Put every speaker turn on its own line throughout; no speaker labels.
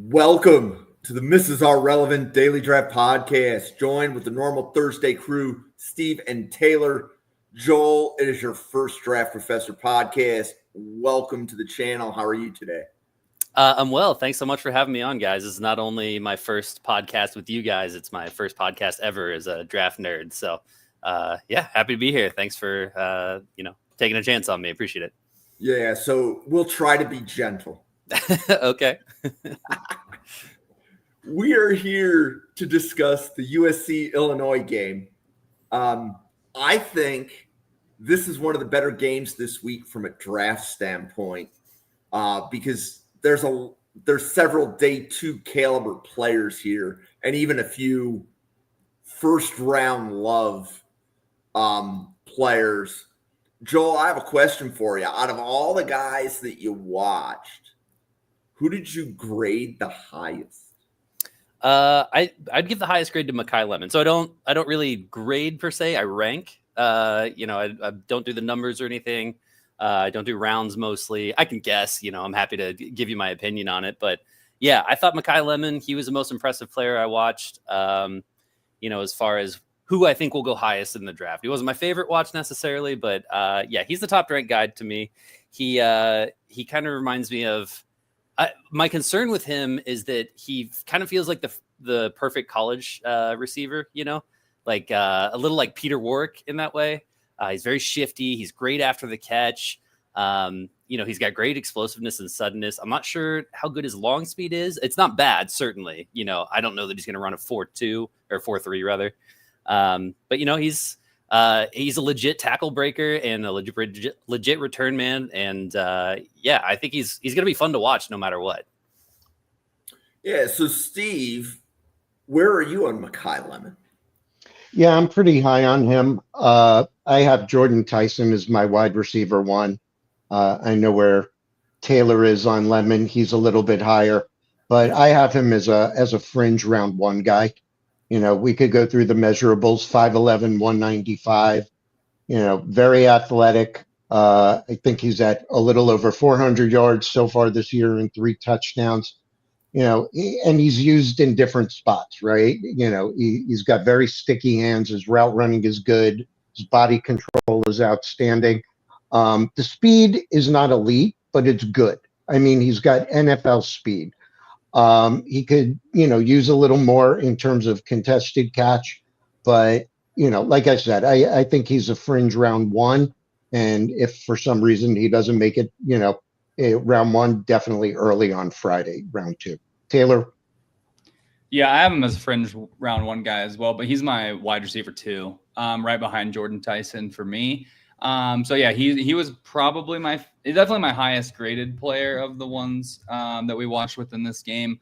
Welcome to the Mrs. Are Relevant Daily Draft Podcast, joined with the normal Thursday crew, Steve and Taylor. Joel, it is your first Draft Professor podcast. Welcome to the channel. How are you today?
I'm well. Thanks so much for having me on, guys. This is not only my first podcast with you guys, it's my first podcast ever as a draft nerd. So, happy to be here. Thanks for, taking a chance on me. Appreciate it.
Yeah, so we'll try to be gentle.
Okay.
We are here to discuss the USC-Illinois game. I think this is one of the better games this week from a draft standpoint because there's several day two caliber players here and even a few first round love players. Joel, I have a question for you. Out of all the guys that you watched, who did you grade the highest?
I'd give the highest grade to Makai Lemon. So I don't really grade per se. I rank. I don't do the numbers or anything. I don't do rounds mostly. I can guess. I'm happy to give you my opinion on it. But yeah, I thought Makai Lemon, he was the most impressive player I watched. As far as who I think will go highest in the draft. He wasn't my favorite watch necessarily, but he's the top ranked guy to me. He kind of reminds me of. My concern with him is that he kind of feels like the perfect college receiver, like a little like Peter Warrick in that way. He's very shifty. He's great after the catch. He's got great explosiveness and suddenness. I'm not sure how good his long speed is. It's not bad, certainly. I don't know that he's going to run a 4.2 or 4.3 rather. But he's a legit tackle breaker and a legit return man. And I think he's going to be fun to watch no matter what.
Yeah. So Steve, where are you on Makai Lemon?
Yeah, I'm pretty high on him. I have Jordan Tyson as my wide receiver one. I know where Taylor is on Lemon. He's a little bit higher, but I have him as a fringe round one guy. We could go through the measurables, 5'11", 195, very athletic. I think he's at a little over 400 yards so far this year and 3 touchdowns, and he's used in different spots, right? He's got very sticky hands. His route running is good. His body control is outstanding. The speed is not elite, but it's good. I mean, he's got NFL speed. He could, use a little more in terms of contested catch, but, like I said, I think he's a fringe round one. And if for some reason he doesn't make it, round one, definitely early on Friday, round two. Taylor?
Yeah, I have him as a fringe round one guy as well, but he's my wide receiver too, right behind Jordan Tyson for me. He was probably definitely my highest graded player of the ones that we watched within this game.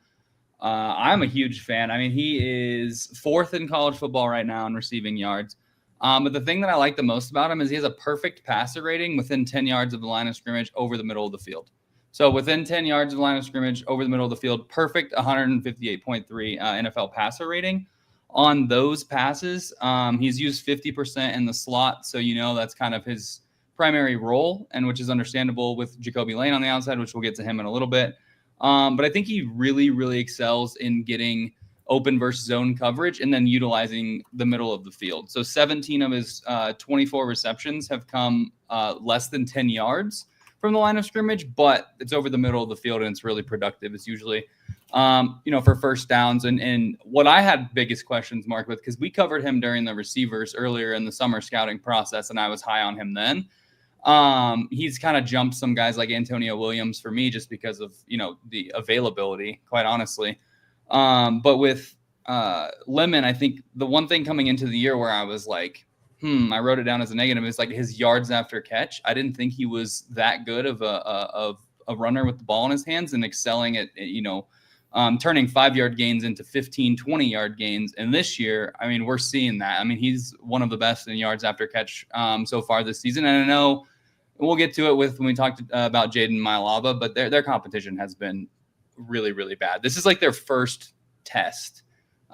I'm a huge fan. I mean, he is 4th in college football right now in receiving yards. But the thing that I like the most about him is he has a perfect passer rating within 10 yards of the line of scrimmage over the middle of the field. So within 10 yards of the line of scrimmage over the middle of the field, perfect 158.3 NFL passer rating. On those passes, he's used 50% in the slot. So, that's kind of his primary role, and which is understandable with Ja'Kobi Lane on the outside, which we'll get to him in a little bit. But I think he really, really excels in getting open versus zone coverage and then utilizing the middle of the field. So 17 of his 24 receptions have come less than 10 yards from the line of scrimmage, but it's over the middle of the field and it's really productive. It's usually for first downs. And what I had biggest questions mark with, because we covered him during the receivers earlier in the summer scouting process, and I was high on him then. He's kind of jumped some guys like Antonio Williams for me just because of, the availability, quite honestly. But with Lemon, I think the one thing coming into the year where I was like, I wrote it down as a negative, is like his yards after catch. I didn't think he was that good of a runner with the ball in his hands and excelling at turning 5-yard gains into 15, 20-yard gains. And this year, I mean, we're seeing that. I mean, he's one of the best in yards after catch so far this season. And I know we'll get to it when we talked about Jaden Mailava, but their competition has been really, really bad. This is like their first test,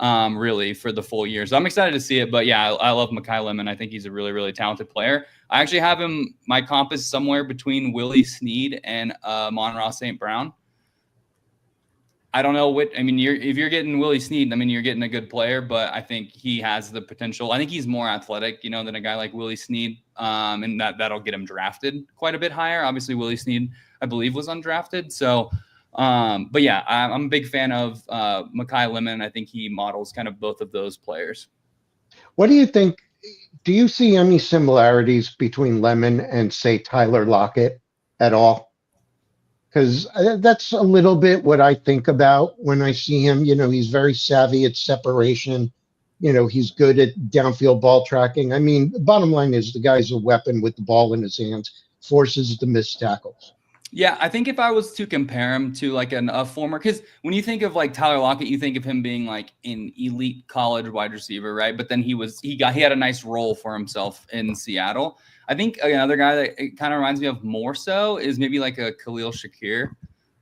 really, for the full year. So I'm excited to see it. But yeah, I love Makai Lemon. I think he's a really, really talented player. I actually have him, my comp is somewhere between Willie Snead and Monroe St. Brown. I don't know what, I mean, if you're getting Willie Snead, I mean, you're getting a good player, but I think he has the potential. I think he's more athletic, than a guy like Willie Snead. And that'll get him drafted quite a bit higher. Obviously, Willie Snead, I believe, was undrafted. So, but yeah, I'm a big fan of Makai Lemon. I think he models kind of both of those players.
What do you think? Do you see any similarities between Lemon and, say, Tyler Lockett at all? Because that's a little bit what I think about when I see him. He's very savvy at separation. He's good at downfield ball tracking. I mean, the bottom line is the guy's a weapon with the ball in his hands, forces the missed tackles.
Yeah, I think if I was to compare him to like a former, because when you think of like Tyler Lockett, you think of him being like an elite college wide receiver, right? But then he had a nice role for himself in Seattle. I think another guy that it kind of reminds me of more so is maybe like a Khalil Shakir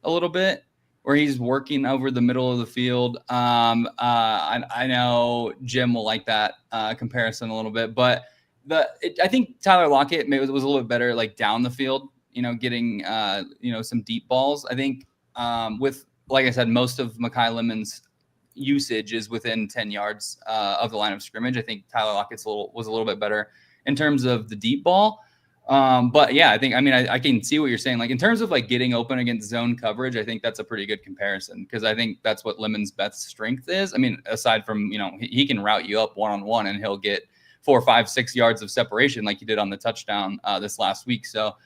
a little bit, where he's working over the middle of the field. I know Jim will like that comparison a little bit, but I think Tyler Lockett was a little bit better like down the field, getting some deep balls. I think with, like I said, most of Makai Lemon's usage is within 10 yards of the line of scrimmage. I think Tyler Lockett's was a little bit better in terms of the deep ball. But yeah, I can see what you're saying. Like in terms of like getting open against zone coverage, I think that's a pretty good comparison, because I think that's what Lemon's best strength is. I mean, aside from, he can route you up one-on-one and he'll get 4, 5, 6 yards of separation like he did on the touchdown this last week. So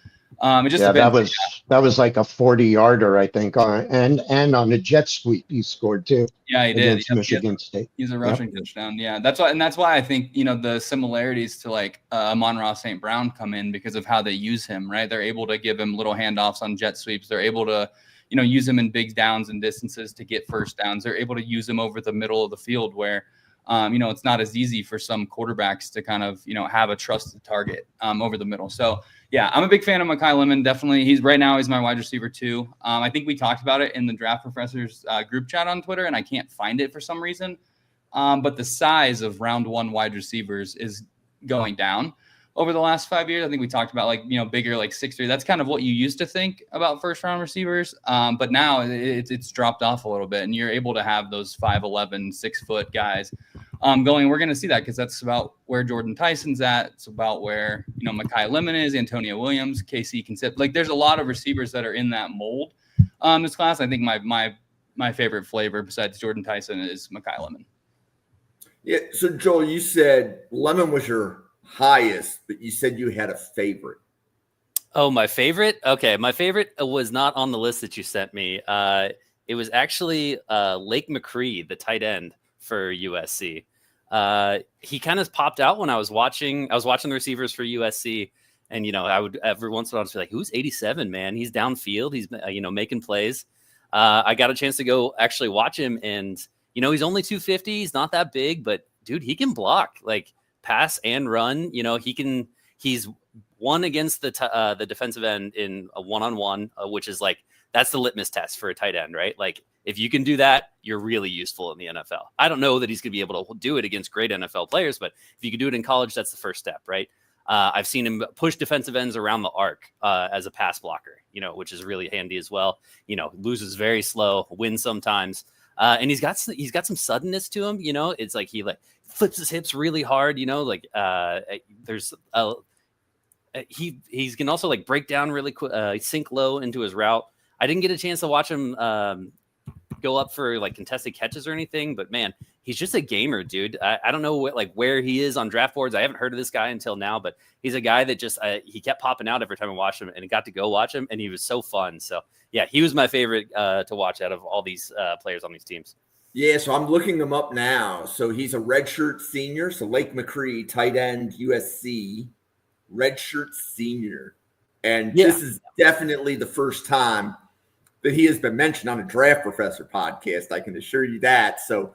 it just depends.
that was like a 40-yarder, I think, and on a jet sweep he scored too.
Yeah, he did
against Michigan State.
He's a rushing touchdown. Yeah, that's why I think the similarities to like Amon-Ra St. Brown come in because of how they use him. Right, they're able to give him little handoffs on jet sweeps. They're able to use him in big downs and distances to get first downs. They're able to use him over the middle of the field where it's not as easy for some quarterbacks to kind of have a trusted target over the middle. So. Yeah, I'm a big fan of Makai Lemon. Definitely. He's my wide receiver too. I think we talked about it in the Draft Professors group chat on Twitter, and I can't find it for some reason. But the size of round one wide receivers is going down over the last 5 years. I think we talked about bigger, like 6'3". That's kind of what you used to think about first round receivers. But now it's dropped off a little bit, and you're able to have those 5'11", 6 foot guys going. We're going to see that because that's about where Jordan Tyson's at. It's about where Makai Lemon is, Antonio Williams, KC Concept. Like there's a lot of receivers that are in that mold. This class, I think my favorite flavor besides Jordan Tyson is Makai Lemon.
Yeah. So Joel, you said Lemon was your highest, but you said you had a favorite.
Oh, my favorite? Okay, my favorite was not on the list that you sent me. It was actually Lake McCree, the tight end for USC. He kind of popped out when I was watching the receivers for USC, and I would every once in a while just be like, "Who's 87, man? He's downfield. He's making plays." I got a chance to go actually watch him, and he's only 250. He's not that big, but dude, he can block, like pass and run. He's won against the defensive end in a one-on-one, which is like that's the litmus test for a tight end, right? Like if you can do that, you're really useful in the NFL. I don't know that he's going to be able to do it against great NFL players, but if you can do it in college, that's the first step, right? I've seen him push defensive ends around the arc as a pass blocker, which is really handy as well. Loses very slow, wins sometimes, and he's got some suddenness to him. It's like he like flips his hips really hard. He can also like break down really quick, sink low into his route. I didn't get a chance to watch him go up for like contested catches or anything, but man, he's just a gamer, dude. I don't know where he is on draft boards. I haven't heard of this guy until now, but he's a guy that just he kept popping out every time I watched him, and I got to go watch him, and he was so fun. So yeah, he was my favorite to watch out of all these players on these teams.
Yeah, so I'm looking him up now. So he's a redshirt senior. So Lake McCree, tight end, USC, redshirt senior, and this is definitely the first time that he has been mentioned on a Draft Professor podcast. I can assure you that. So,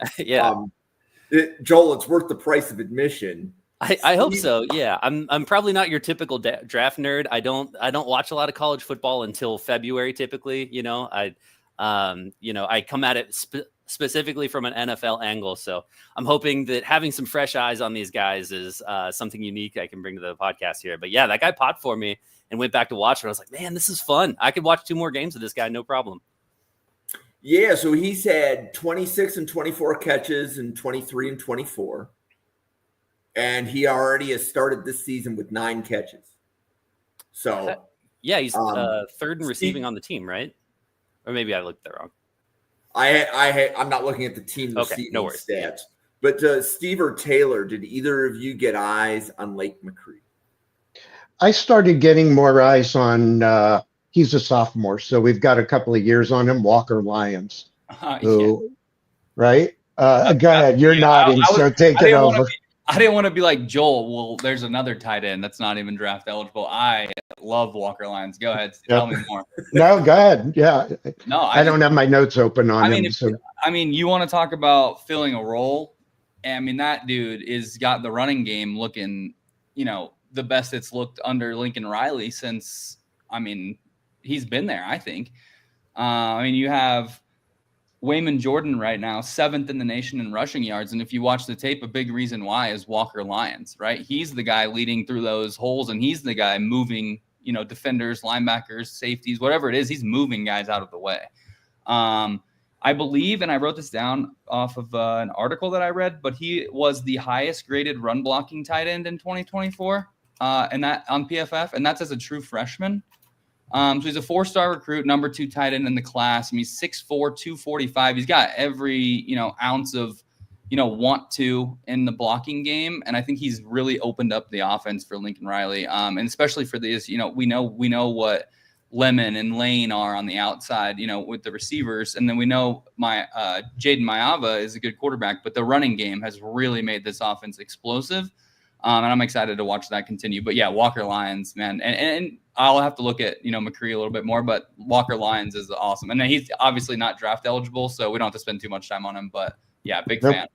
Joel, it's worth the price of admission.
I hope so. Yeah, I'm probably not your typical draft nerd. I don't watch a lot of college football until February. Typically, I come at it specifically from an NFL angle. So I'm hoping that having some fresh eyes on these guys is something unique I can bring to the podcast here. But yeah, that guy popped for me and went back to watch it. I was like, man, this is fun. I could watch 2 more games of this guy, no problem.
Yeah, so he's had 26 and 24 catches and 23 and 24. And he already has started this season with 9 catches. So,
yeah, he's third in receiving on the team, right? Or maybe I looked that wrong.
I'm not looking at the team receiving
no worries.
stats. But Steve or Taylor, did either of you get eyes on Lake McCree?
I started getting more eyes on he's a sophomore, so we've got a couple of years on him. Walker Lyons, right? Go ahead. You're nodding, so take it over.
I didn't want to be like Joel. Well, there's another tight end that's not even draft eligible. I love Walker Lyons. Go ahead, tell me more.
No, go ahead. Yeah.
No,
I don't have my notes open on him.
You want to talk about filling a role? I mean, that dude is got the running game looking, the best it's looked under Lincoln Riley since. He's been there, I think. You have Wayman Jordan right now, 7th in the nation in rushing yards. And if you watch the tape, a big reason why is Walker Lyons, right? He's the guy leading through those holes, and he's the guy moving, defenders, linebackers, safeties, whatever it is, he's moving guys out of the way. I believe, and I wrote this down off of an article that I read, but he was the highest graded run blocking tight end in 2024, and that on PFF, and that's as a true freshman. So he's a 4-star recruit, number 2 tight end in the class. He's 6'4", 245. He's got every, ounce of, want to in the blocking game. And I think he's really opened up the offense for Lincoln Riley. And especially for this, we know what Lemon and Lane are on the outside, with the receivers. And then we know Jaden Mayava is a good quarterback, but the running game has really made this offense explosive. And I'm excited to watch that continue. But yeah, Walker Lyons, man. And I'll have to look at, McCree a little bit more, but Walker Lyons is awesome. And then he's obviously not draft eligible, so we don't have to spend too much time on him, but yeah, big fan.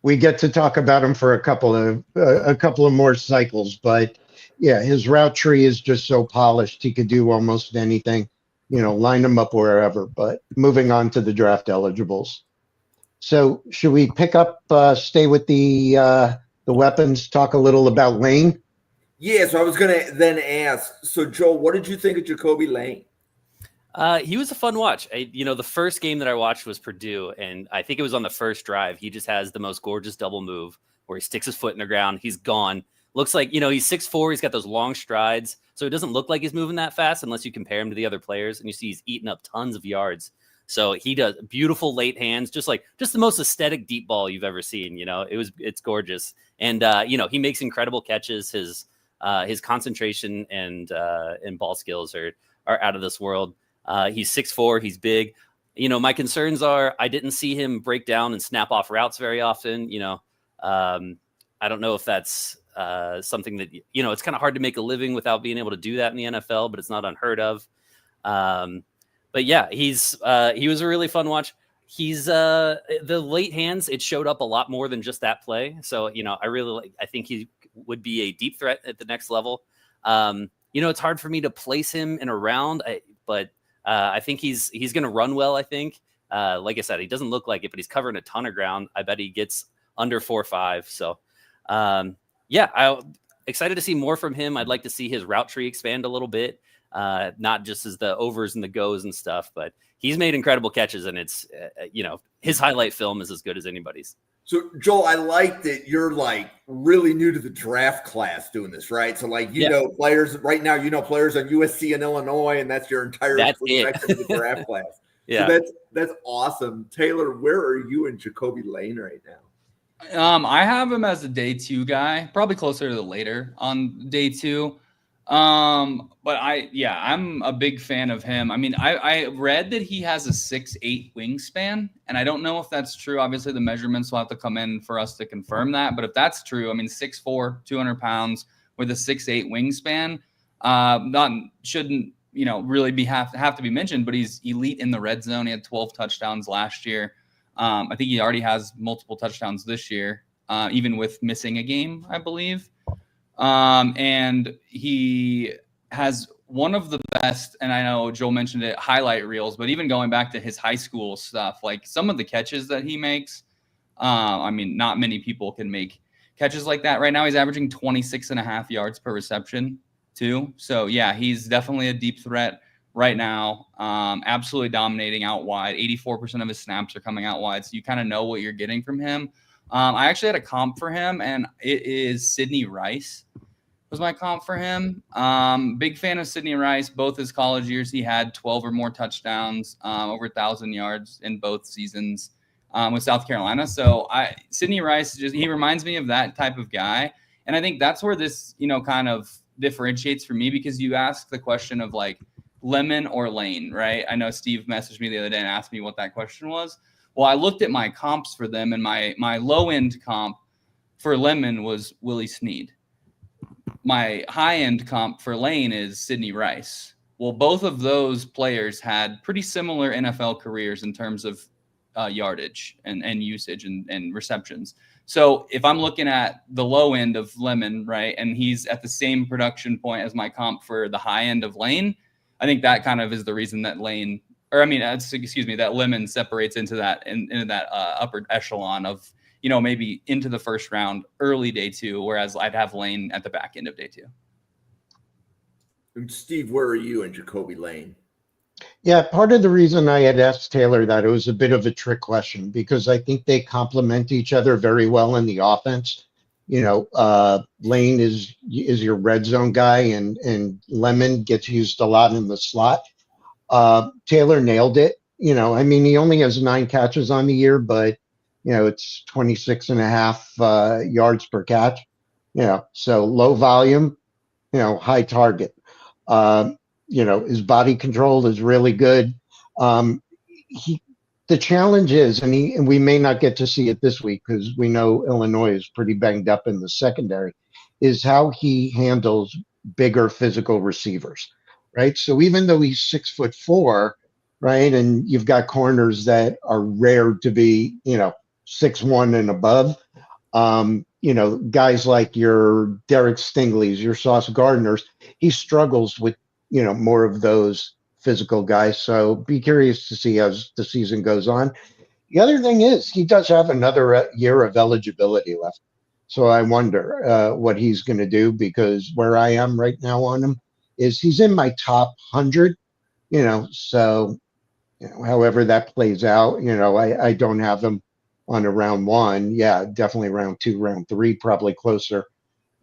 We get to talk about him for a couple of more cycles, but yeah, his route tree is just so polished. He could do almost anything, line him up wherever, but moving on to the draft eligibles. So should we pick up, stay with the weapons, talk a little about Lane?
Yeah, so I was going to then ask, so Joel, what did you think of Ja'Kobi Lane?
He was a fun watch. The first game that I watched was Purdue, and I think it was on the first drive. He just has the most gorgeous double move where he sticks his foot in the ground. He's gone. Looks like, he's 6'4". He's got those long strides, so it doesn't look like he's moving that fast unless you compare him to the other players, and you see he's eating up tons of yards. So he does beautiful late hands, just the most aesthetic deep ball you've ever seen. It's gorgeous. And, he makes incredible catches. His concentration and ball skills are out of this world. He's 6'4", he's big. My concerns are I didn't see him break down and snap off routes very often. I don't know if that's something that, it's kind of hard to make a living without being able to do that in the NFL, but it's not unheard of. But yeah, he was a really fun watch. He's the late hands. It showed up a lot more than just that play. So, I think he would be a deep threat at the next level. It's hard for me to place him in a round, but I think he's going to run well. I think, like I said, he doesn't look like it, but he's covering a ton of ground. I bet he gets under 4.5. So, I'm excited to see more from him. I'd like to see his route tree expand a little bit. Not just as the overs and the goes and stuff, but he's made incredible catches, and it's, his highlight film is as good as anybody's.
So Joel, I like that you're really new to the draft class doing this, right? So know players right now, players on USC and Illinois, and that's your entire perspective of the draft class.
Yeah.
So that's awesome. Taylor, where are you in Ja'Kobi Lane right now?
I have him as a day 2 guy, probably closer to the later on day 2. But I'm a big fan of him. I read that he has a 6'8" wingspan, and I don't know if that's true. Obviously the measurements will have to come in for us to confirm that, but if that's true, 6'4", 200 pounds with a 6'8" wingspan, shouldn't, really have to be mentioned, but he's elite in the red zone. He had 12 touchdowns last year. I think he already has multiple touchdowns this year, even with missing a game, I believe. And he has one of the best, and I know Joel mentioned it, highlight reels, but even going back to his high school stuff, some of the catches that he makes, not many people can make catches like that. Right now he's averaging 26.5 yards per reception too. So yeah, he's definitely a deep threat. right now. Absolutely dominating out wide. 84% of his snaps are coming out wide. So you kind of know what you're getting from him. I actually had a comp for him, and it is Sidney Rice was my comp for him. Big fan of Sidney Rice. Both his college years, he had 12 or more touchdowns, over 1,000 yards in both seasons with South Carolina. So Sidney Rice, he reminds me of that type of guy. And I think that's where this, kind of differentiates for me, because you ask the question of like Lemon or Lane, right? I know Steve messaged me the other day and asked me what that question was. Well, I looked at my comps for them, and my low-end comp for Lemon was Willie Snead. My high-end comp for Lane is Sidney Rice. Well, both of those players had pretty similar NFL careers in terms of yardage and usage and receptions. So if I'm looking at the low end of Lemon, right, and he's at the same production point as my comp for the high end of Lane, I think that kind of is the reason that that Lemon separates into that upper echelon of, maybe into the first round, early day 2, whereas I'd have Lane at the back end of day 2.
And Steve, where are you in Ja'Kobi Lane?
Yeah, part of the reason I had asked Taylor that, it was a bit of a trick question, because I think they complement each other very well in the offense. Lane is your red zone guy, and Lemon gets used a lot in the slot. Taylor nailed it. He only has 9 catches on the year, but it's 26.5 yards per catch. So low volume, high target. His body control is really good. The challenge is, and we may not get to see it this week because we know Illinois is pretty banged up in the secondary, is how he handles bigger physical receivers, right? So even though he's 6'4", right, and you've got corners that are rare to be, 6'1" and above, guys like your Derek Stingley's, your Sauce Gardner's, he struggles with, more of those physical guys. So be curious to see as the season goes on. The other thing is he does have another year of eligibility left. So I wonder what he's going to do, because where I am right now on him is he's in my top 100, so, however that plays out, I don't have him on a round 1. Yeah, definitely round 2, round 3, probably closer,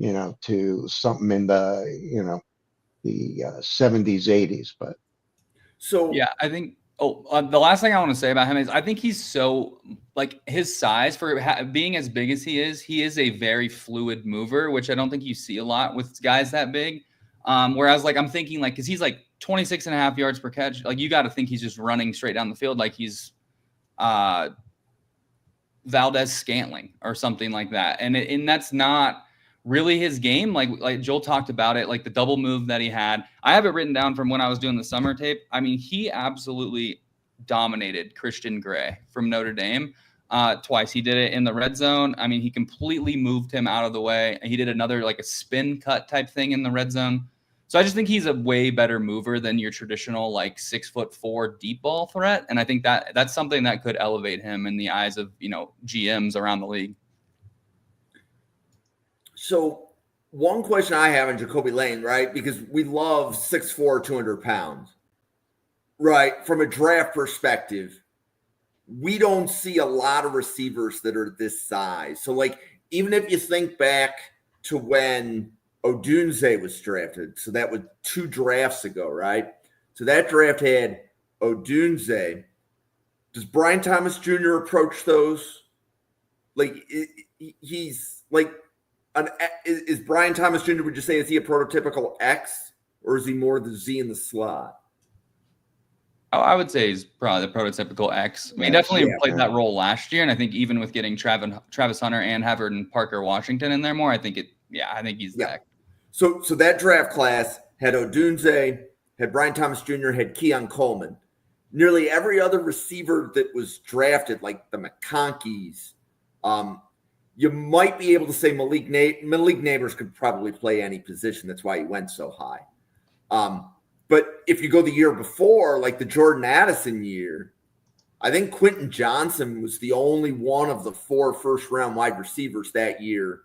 to something in the, the 70s, 80s. But
so
yeah, I think the last thing I want to say about him is I think he's so, like, his size for being as big as he is a very fluid mover, which I don't think you see a lot with guys that big. Whereas, like, I'm thinking, like, because he's like 26.5 yards per catch, like, you got to think he's just running straight down the field like he's Valdez Scantling or something like that. And that's not really his game. Like Joel talked about it, like the double move that he had. I have it written down from when I was doing the summer tape. I mean, he absolutely dominated Christian Gray from Notre Dame twice. He did it in the red zone. I mean, he completely moved him out of the way. He did another, like, a spin cut type thing in the red zone. So I just think he's a way better mover than your traditional, like, 6'4" deep ball threat. And I think that's something that could elevate him in the eyes of, GMs around the league.
So one question I have on Ja'Kobi Lane, right, because we love 6'4", 200 pounds, right? From a draft perspective, we don't see a lot of receivers that are this size. So, like, even if you think back to when Odunze was drafted, so that was 2 drafts ago, right? So that draft had Odunze. Does Brian Thomas Jr. approach those? Like, he's like, is Brian Thomas Jr., would you say, is he a prototypical X, or is he more the Z in the slot?
Oh, I would say he's probably the prototypical X. I mean, he definitely played that role last year, and I think even with getting Travis Hunter and Havard and Parker Washington in there more, I think he's the X.
So that draft class had Odunze, had Brian Thomas Jr., had Keon Coleman. Nearly every other receiver that was drafted, like the McConkeys, you might be able to say Malik Neighbors could probably play any position. That's why he went so high. But if you go the year before, like the Jordan Addison year, I think Quentin Johnson was the only one of the 4 first-round wide receivers that year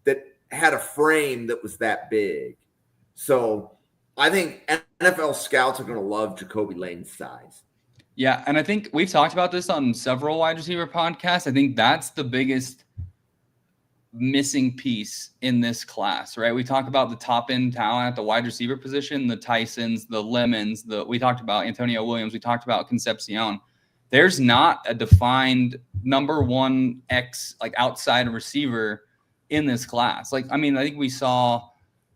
that had a frame that was that big. So I think NFL scouts are going to love Ja'Kobi Lane's size.
Yeah, and I think we've talked about this on several wide receiver podcasts. I think that's the biggest missing piece in this class, right? We talk about the top end talent at the wide receiver position, the Tysons, the Lemons, we talked about Antonio Williams, we talked about Concepcion. There's not a defined number one X like outside receiver in this class. Like, I mean, I think we saw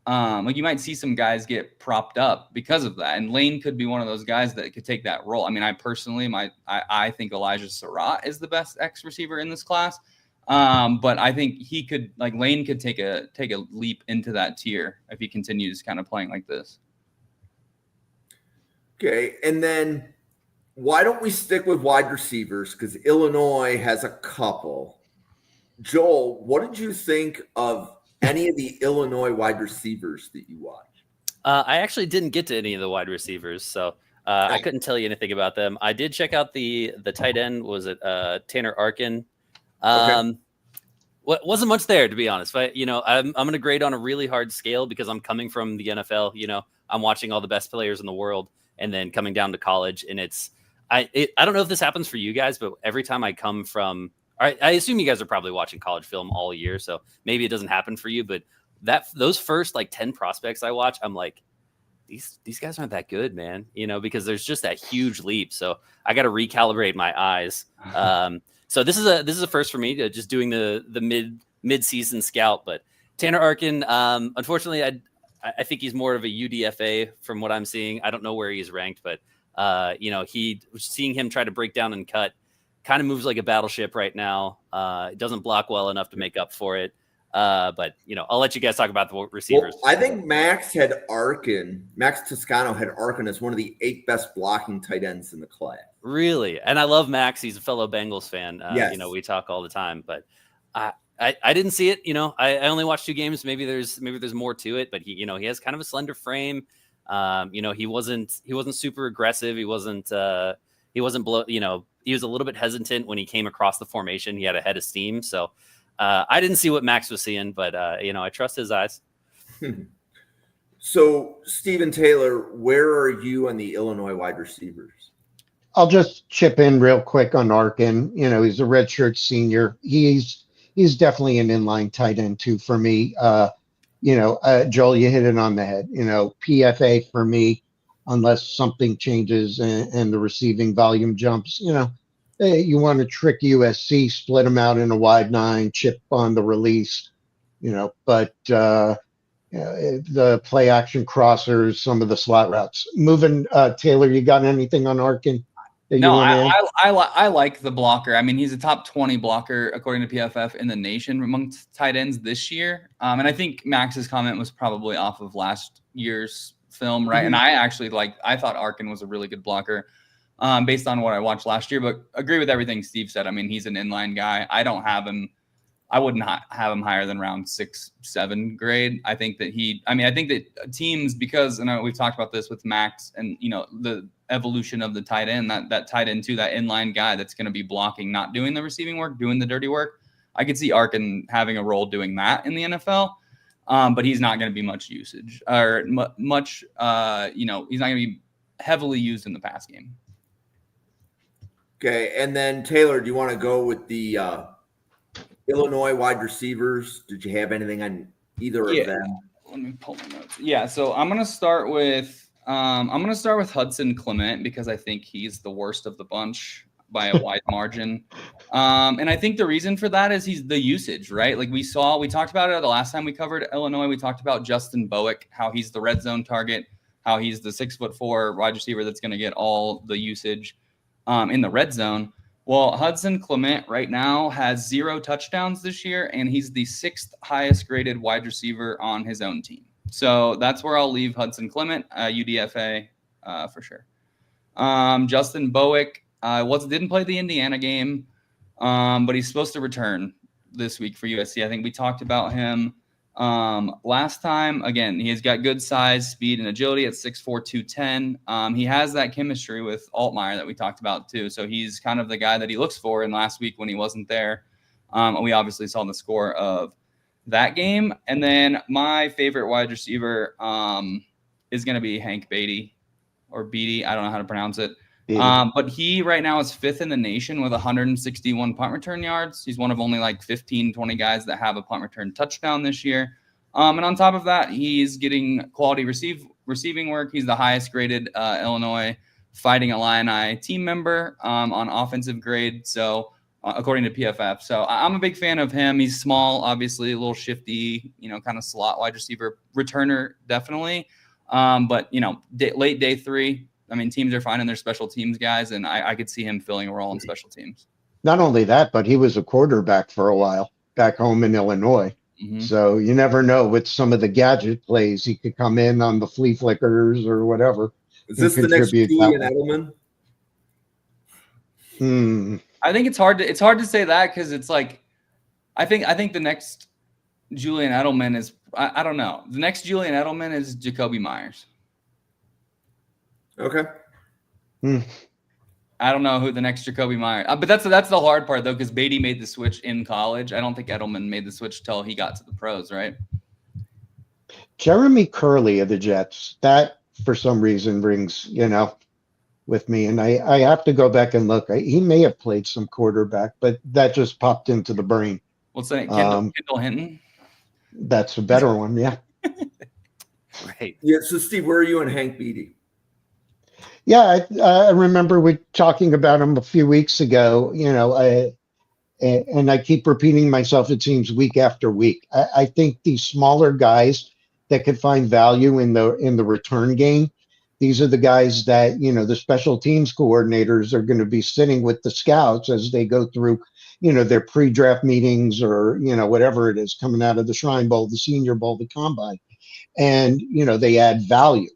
like you might see some guys get propped up because of that. And Lane could be one of those guys that could take that role. I mean, I personally, I think Elijah Surratt is the best X receiver in this class. But I think he could, like Lane could take a leap into that tier if he continues kind of playing like this.
Okay. And then why don't we stick with wide receivers? Because Illinois has a couple. Joel, what did you think of any of the Illinois wide receivers that you watched?
I actually didn't get to any of the wide receivers, so I couldn't tell you anything about them. I did check out the tight end. Was it Tanner Arkin? Okay. Wasn't much there, to be honest. But I'm going to grade on a really hard scale because I'm coming from the NFL. I'm watching all the best players in the world, and then coming down to college, and I don't know if this happens for you guys, but every time I come from, I assume you guys are probably watching college film all year, so maybe it doesn't happen for you. But those first like 10 prospects I watch, I'm like, these guys aren't that good, man. Because there's just that huge leap. So I got to recalibrate my eyes. So this is a first for me, just doing the mid-season scout. But Tanner Arkin, unfortunately, I think he's more of a UDFA from what I'm seeing. I don't know where he's ranked, but seeing him try to break down and cut kind of moves like a battleship right now. It doesn't block well enough to make up for it. But I'll let you guys talk about the receivers.
Well, I think Max Toscano had Arkin as one of the 8 best blocking tight ends in the class.
Really? And I love Max. He's a fellow Bengals fan.
Yes.
We talk all the time, but I didn't see it. I only watched 2 games. Maybe there's more to it, but he has kind of a slender frame. He wasn't super aggressive. He wasn't below, he was a little bit hesitant when he came across the formation. He had a head of steam. So I didn't see what Max was seeing, but I trust his eyes.
So Stephen Taylor, where are you on the Illinois wide receivers?
I'll just chip in real quick on Arkin. He's a redshirt senior. He's definitely an inline tight end too for me. Joel, you hit it on the head. PFA for me, unless something changes and the receiving volume jumps. You want to trick USC, split them out in a wide 9, chip on the release. But the play action crossers, some of the slot routes. Moving, Taylor, you got anything on Arkin?
No, I like the blocker. I mean, he's a top 20 blocker according to PFF in the nation amongst tight ends this year. And I think Max's comment was probably off of last year's film, right? And I thought Arkin was a really good blocker based on what I watched last year, but agree with everything Steve said. I mean, he's an inline guy. I would not have him higher than round 6-7 grade. I think that teams, because we've talked about this with Max and the evolution of the tight end, that tight end to that inline guy that's going to be blocking, not doing the receiving work, doing the dirty work. I could see Arkin having a role doing that in the NFL, but he's not going to be much usage or much. He's not going to be heavily used in the pass game.
Okay, and then Taylor, do you want to go with the Illinois wide receivers? Did you have anything on either of them?
Let me pull my notes. Yeah, so I'm gonna start with Hudson Clement because I think he's the worst of the bunch by a wide margin. And I think the reason for that is he's the usage, right? Like we talked about it the last time we covered Illinois. We talked about Justin Bowick, how he's the red zone target, how he's the 6'4" wide receiver that's going to get all the usage in the red zone. Well, Hudson Clement right now has 0 touchdowns this year, and he's the 6th highest graded wide receiver on his own team. So that's where I'll leave Hudson Clement, UDFA for sure. Justin Bowick didn't play the Indiana game, but he's supposed to return this week for USC. I think we talked about him last time. Again, he's got good size, speed, and agility at 6'4", 210. He has that chemistry with Altmyer that we talked about too. So he's kind of the guy that he looks for. And last week when he wasn't there, we obviously saw the score of that game. And then my favorite wide receiver is going to be Hank Beatty. or Beatty. I don't know how to pronounce it.
Beatty.
But he right now is 5th in the nation with 161 punt return yards. He's one of only like 15, 20 guys that have a punt return touchdown this year. And on top of that, he's getting quality receiving work. He's the highest graded Illinois Fighting Illini team member on offensive grade. So according to PFF. So I'm a big fan of him. He's small, obviously a little shifty, kind of slot wide receiver, returner, definitely. But, late day 3, I mean, teams are finding their special teams guys, and I could see him filling a role in special teams.
Not only that, but he was a quarterback for a while back home in Illinois. Mm-hmm. So you never know with some of the gadget plays. He could come in on the flea flickers or whatever.
Is this the next Julian Edelman?
I think it's hard to say that because it's like I think the next Julian Edelman is I don't know. The next Julian Edelman is Jacoby Myers.
Okay.
I don't know who the next Jacoby Myers. But that's the hard part though, because Beatty made the switch in college. I don't think Edelman made the switch till he got to the pros, right?
Jeremy Curley of the Jets. That for some reason rings, with me, and I have to go back and look. He may have played some quarterback, but that just popped into the brain.
What's that? Kendall Hinton?
That's a better one, yeah.
Right.
Yeah, so Steve, where are you on Hank Beatty?
Yeah, I remember we talking about him a few weeks ago, and I keep repeating myself, it seems, week after week. I think these smaller guys that could find value in the return game, these are the guys that, the special teams coordinators are going to be sitting with the scouts as they go through, their pre-draft meetings or, whatever it is coming out of the Shrine Bowl, the Senior Bowl, the Combine. And, they add value,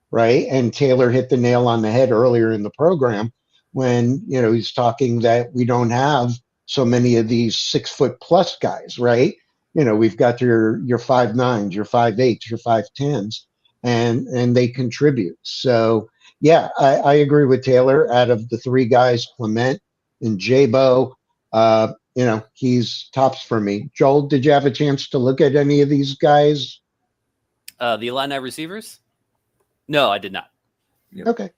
right? And Taylor hit the nail on the head earlier in the program when, he's talking that we don't have so many of these 6-foot+ guys, right? We've got your 5'9", your 5'8", your 5'10s. And they contribute. So, yeah, I agree with Taylor. Out of the 3 guys, Clement and Jabo, he's tops for me. Joel, did you have a chance to look at any of these guys?
The Illini receivers? No, I did not.
Yep.
Okay.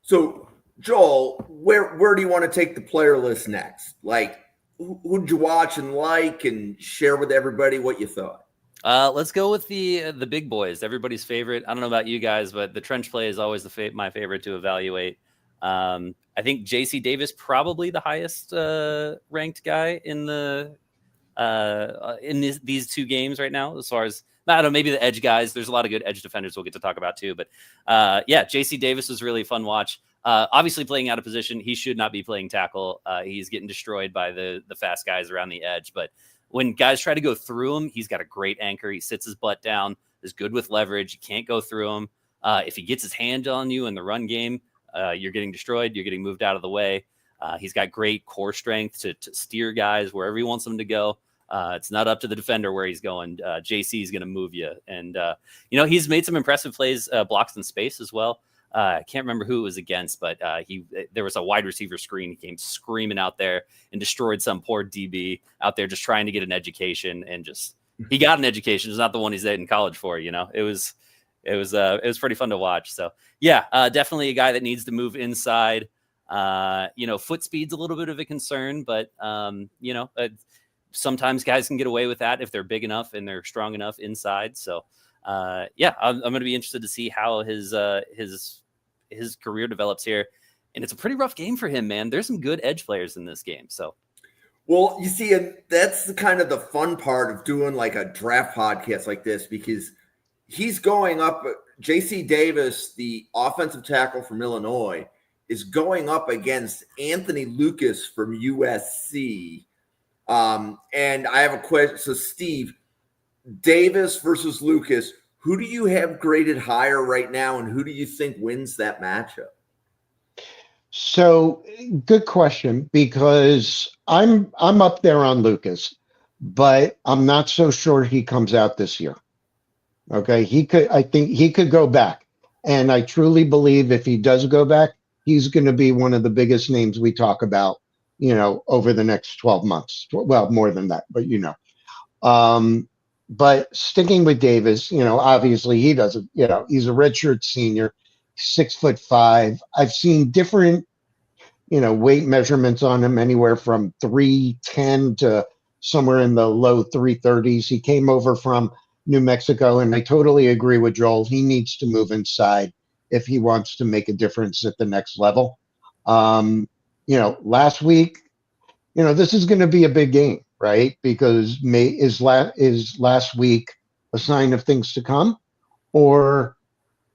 So, Joel, where do you want to take the player list next? Like, who'd you watch and like, and share with everybody what you thought?
Let's go with the big boys, everybody's favorite. I don't know about you guys, but the trench play is always my favorite to evaluate. I think JC Davis probably the highest ranked guy in these 2 games right now. As far as I don't know, maybe the edge guys. There's a lot of good edge defenders we'll get to talk about too. But yeah, JC Davis was really a fun watch. Obviously playing out of position, he should not be playing tackle. He's getting destroyed by the fast guys around the edge, but when guys try to go through him, he's got a great anchor. He sits his butt down, is good with leverage. You can't go through him. If he gets his hand on you in the run game, you're getting destroyed. You're getting moved out of the way. He's got great core strength to steer guys wherever he wants them to go. It's not up to the defender where he's going. JC is going to move you. And, he's made some impressive plays, blocks in space as well. I can't remember who it was against, but there was a wide receiver screen. He came screaming out there and destroyed some poor DB out there just trying to get an education, and he got an education. It's not the one he's in college for, It was pretty fun to watch. So yeah, definitely a guy that needs to move inside. Foot speed's a little bit of a concern, but sometimes guys can get away with that if they're big enough and they're strong enough inside. So yeah, I'm going to be interested to see how his career develops here. And it's a pretty rough game for him, man. There's some good edge players in this game. So,
well, you see, that's the kind of the fun part of doing like a draft podcast like this, because he's going up. JC Davis, the offensive tackle from Illinois, is going up against Anthony Lucas from USC. And I have a question. So, Steve, Davis versus Lucas, who do you have graded higher right now, and who do you think wins that matchup?
So, good question, because I'm up there on Lucas, but I'm not so sure he comes out this year. Okay, I think he could go back, and I truly believe if he does go back, he's going to be one of the biggest names we talk about, over the next 12 months. Well, more than that, but But sticking with Davis, obviously he doesn't, he's a redshirt senior. 6'5". I've seen different, weight measurements on him, anywhere from 310 to somewhere in the low 330s. He came over from New Mexico, and I totally agree with Joel. He needs to move inside if he wants to make a difference at the next level. Last week, this is going to be a big game, right? Because is last week a sign of things to come, or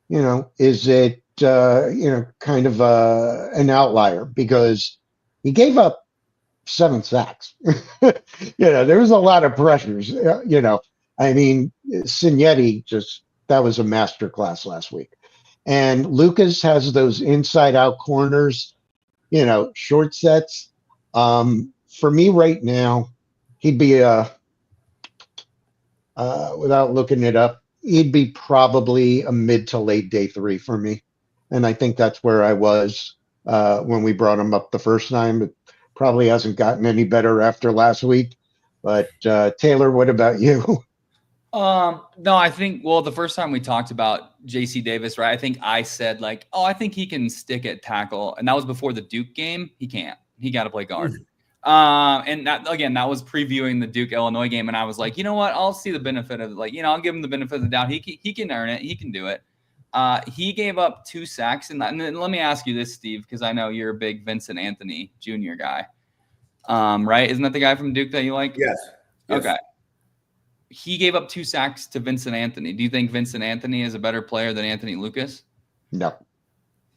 is it kind of an outlier because he gave up 7 sacks? There was a lot of pressures. I mean, Signetti that was a masterclass last week. And Lucas has those inside out corners, short sets. For me right now, he'd be without looking it up, he'd be probably a mid to late day 3 for me. And I think that's where I was when we brought him up the first time. It probably hasn't gotten any better after last week. But Taylor, what about you?
No, I think, the first time we talked about JC Davis, right? I think I said I think he can stick at tackle. And that was before the Duke game. He can't. He got to play guard. And that was previewing the Duke Illinois game. And I was like, you know what? I'll see the benefit of I'll give him the benefit of the doubt. He can earn it. He can do it. He gave up 2 sacks in that. And then let me ask you this, Steve, because I know you're a big Vincent Anthony Jr. guy. Right? Isn't that the guy from Duke that you like?
Yes.
Okay. He gave up 2 sacks to Vincent Anthony. Do you think Vincent Anthony is a better player than Anthony Lucas?
No.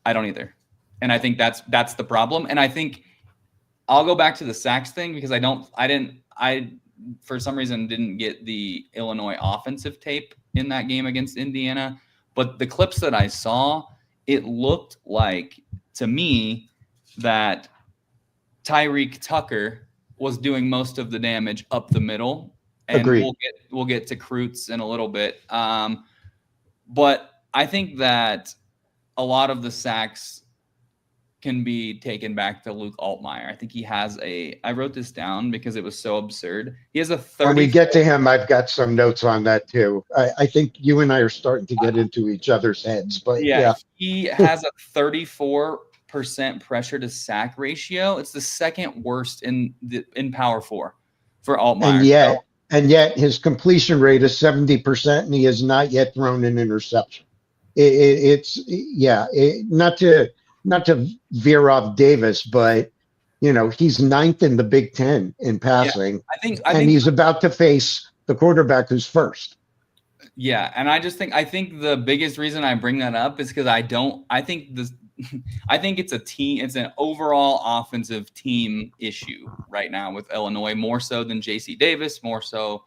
I don't either. And I think that's the problem. And I think I'll go back to the sacks thing because I for some reason didn't get the Illinois offensive tape in that game against Indiana. But the clips that I saw, it looked like to me that Tyreek Tucker was doing most of the damage up the middle. And
Agreed.
we'll get to Kreutz in a little bit. But I think that a lot of the sacks can be taken back to Luke Altmyer. I think he has I wrote this down because it was so absurd. He has a 30.
When we get to him, I've got some notes on that too. I think you and I are starting to get into each other's heads, but yeah.
He has a 34% pressure to sack ratio. It's the second worst in Power 4 for Altmyer.
And yet his completion rate is 70%, and he has not yet thrown an interception. Not to veer off Davis, but he's 9th in the Big Ten in passing.
Yeah, I
and
think
he's about to face the quarterback who's first.
Yeah, and I think the biggest reason I bring that up is because I think it's an overall offensive team issue right now with Illinois, more so than JC Davis, more so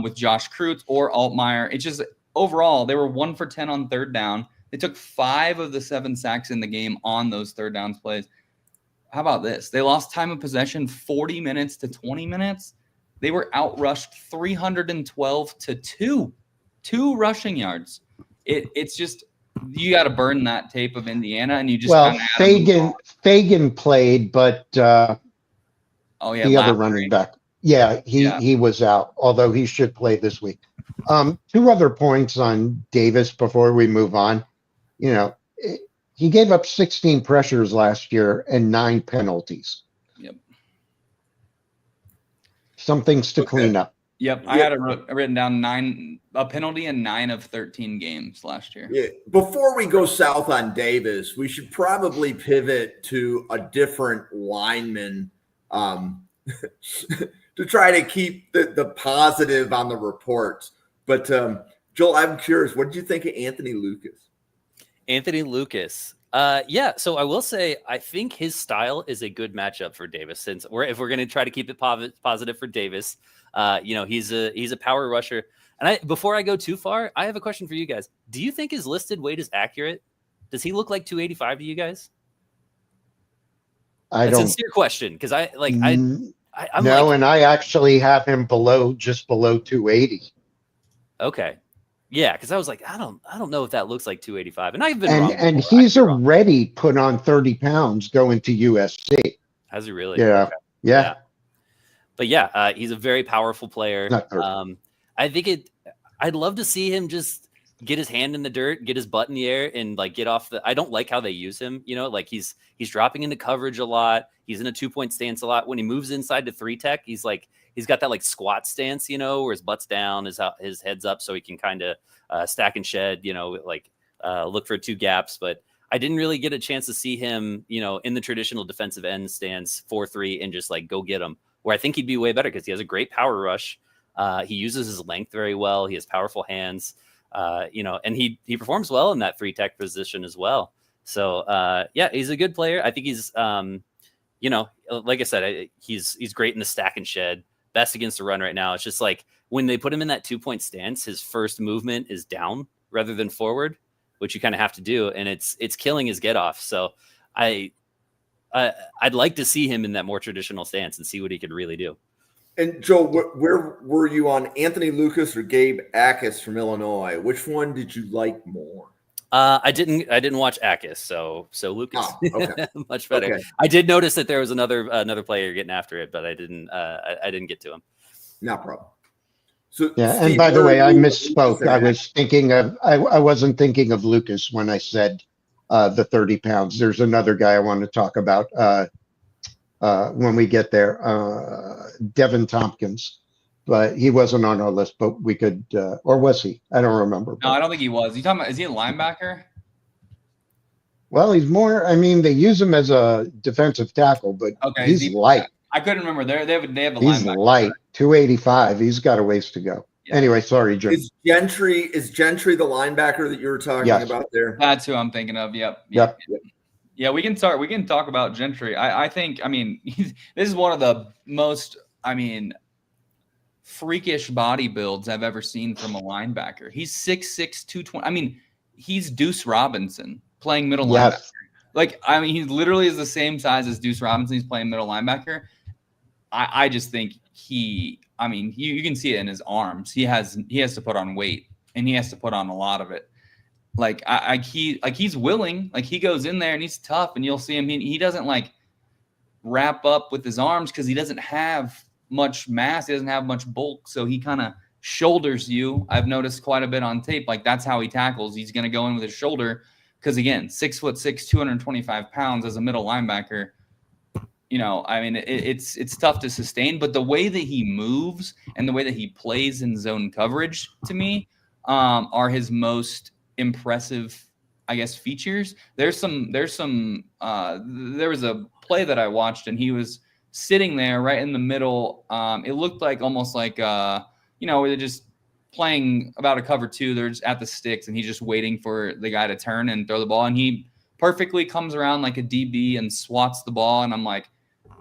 with Josh Kreutz or Altmyer. It's just overall, they were 1 for 10 on third down. They took 5 of the 7 sacks in the game on those third downs plays. How about this? They lost time of possession 40 minutes to 20 minutes. They were outrushed 312 to 2 rushing yards. It's just, you got to burn that tape of Indiana, and you just
Feagin played, but the
Laughery.
other running back, he was out. Although he should play this week. 2 other points on Davis before we move on. He gave up 16 pressures last year and 9 penalties.
Yep.
Some things to clean up.
Yep, I had it written down, a penalty in 9 of 13 games last year.
Yeah. Before we go south on Davis, we should probably pivot to a different lineman to try to keep the positive on the reports. But Joel, I'm curious, what did you think of Anthony Lucas?
Anthony Lucas. So I will say, I think his style is a good matchup for Davis, since if we're going to try to keep it positive for Davis, he's a power rusher. And before I go too far, I have a question for you guys. Do you think his listed weight is accurate? Does he look like 285 to you guys? That's a sincere question, because and
I actually have him just below 280.
Okay. Yeah, because I was like, I don't know if that looks like 285, and I've been wrong.
And he's already put on 30 pounds going to USC.
Has he really?
Yeah,
okay.
yeah.
But he's a very powerful player. I think I'd love to see him just get his hand in the dirt, get his butt in the air, and like get off the. I don't like how they use him. Like he's dropping into coverage a lot. He's in a 2-point stance a lot. When he moves inside to 3-tech, he's got that like squat stance, where his butt's down, his head's up, so he can kind of stack and shed, look for 2 gaps. But I didn't really get a chance to see him, in the traditional defensive end stance 4-3 and just like go get him. Where I think he'd be way better because he has a great power rush. He uses his length very well. He has powerful hands. And he performs well in that 3-tech position as well. So he's a good player. I think he's like I said, he's great in the stack and shed, best against the run right now. It's just like when they put him in that 2-point stance, his first movement is down rather than forward, which you kind of have to do. And it's killing his get off. So I'd like to see him in that more traditional stance and see what he could really do.
And Joe, where were you on Anthony Lucas or Gabe Jacas from Illinois? Which one did you like more?
I didn't watch Jacas, so Lucas
okay.
much better.
Okay.
I did notice that there was another player getting after it, but I didn't get to him.
No problem. So
yeah,
Steve,
and by the way, I misspoke. I wasn't thinking of Lucas when I said the 30 pounds. There's another guy I want to talk about when we get there, Devan Thompkins, but he wasn't on our list, but we could, or was he? I don't remember.
No, I don't think he was. You talking about, is he a linebacker?
Well, he's more, they use him as a defensive tackle, but he's light.
I couldn't remember. They have a linebacker.
He's light, 285. He's got a ways to go. Yeah. Anyway, sorry, Jim.
Is Gentry the linebacker that you were talking about there?
That's who I'm thinking of. Yep. Yeah, we can talk about Gentry. I think, this is one of the most, freakish body builds I've ever seen from a linebacker. He's 6'6", 220. He's Deuce Robinson playing middle linebacker. He literally is the same size as Deuce Robinson. He's playing middle linebacker. I just think you can see it in his arms. He has to put on weight, and he has to put on a lot of it. He's willing, he goes in there and he's tough, and you'll see him. He doesn't wrap up with his arms because he doesn't have much mass. He doesn't have much bulk. So he kind of shoulders you. I've noticed quite a bit on tape. That's how he tackles. He's going to go in with his shoulder. Cause again, 6'6", 225 pounds as a middle linebacker, it's tough to sustain, but the way that he moves and the way that he plays in zone coverage to me, are his most impressive, features. There was a play that I watched, and he was sitting there right in the middle. It looked almost like they're just playing about a cover 2. They're just at the sticks, and he's just waiting for the guy to turn and throw the ball. And he perfectly comes around like a DB and swats the ball. And I'm like,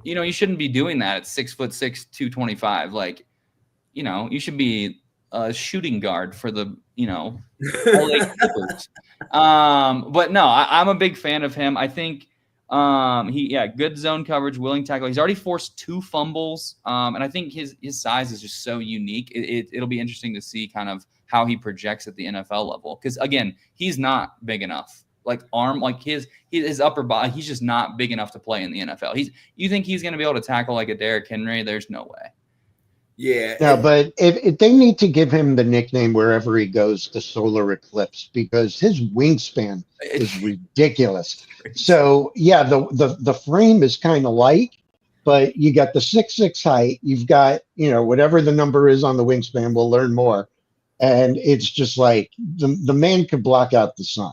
you shouldn't be doing that at 6'6", 225. You should be a shooting guard for the, LA Clippers. But no, I'm a big fan of him. I think good zone coverage, willing tackle. He's already forced 2 fumbles. And I think his size is just so unique. It'll be interesting to see kind of how he projects at the NFL level. Because again, he's not big enough. His upper body, he's just not big enough to play in the NFL. You think he's going to be able to tackle like a Derrick Henry? There's no way.
Yeah.
Yeah, but if they need to give him the nickname wherever he goes, the solar eclipse, because his wingspan is ridiculous. So yeah, the frame is kind of light, but you got the 6'6" height. You've got, whatever the number is on the wingspan, we'll learn more. And it's just the man could block out the sun.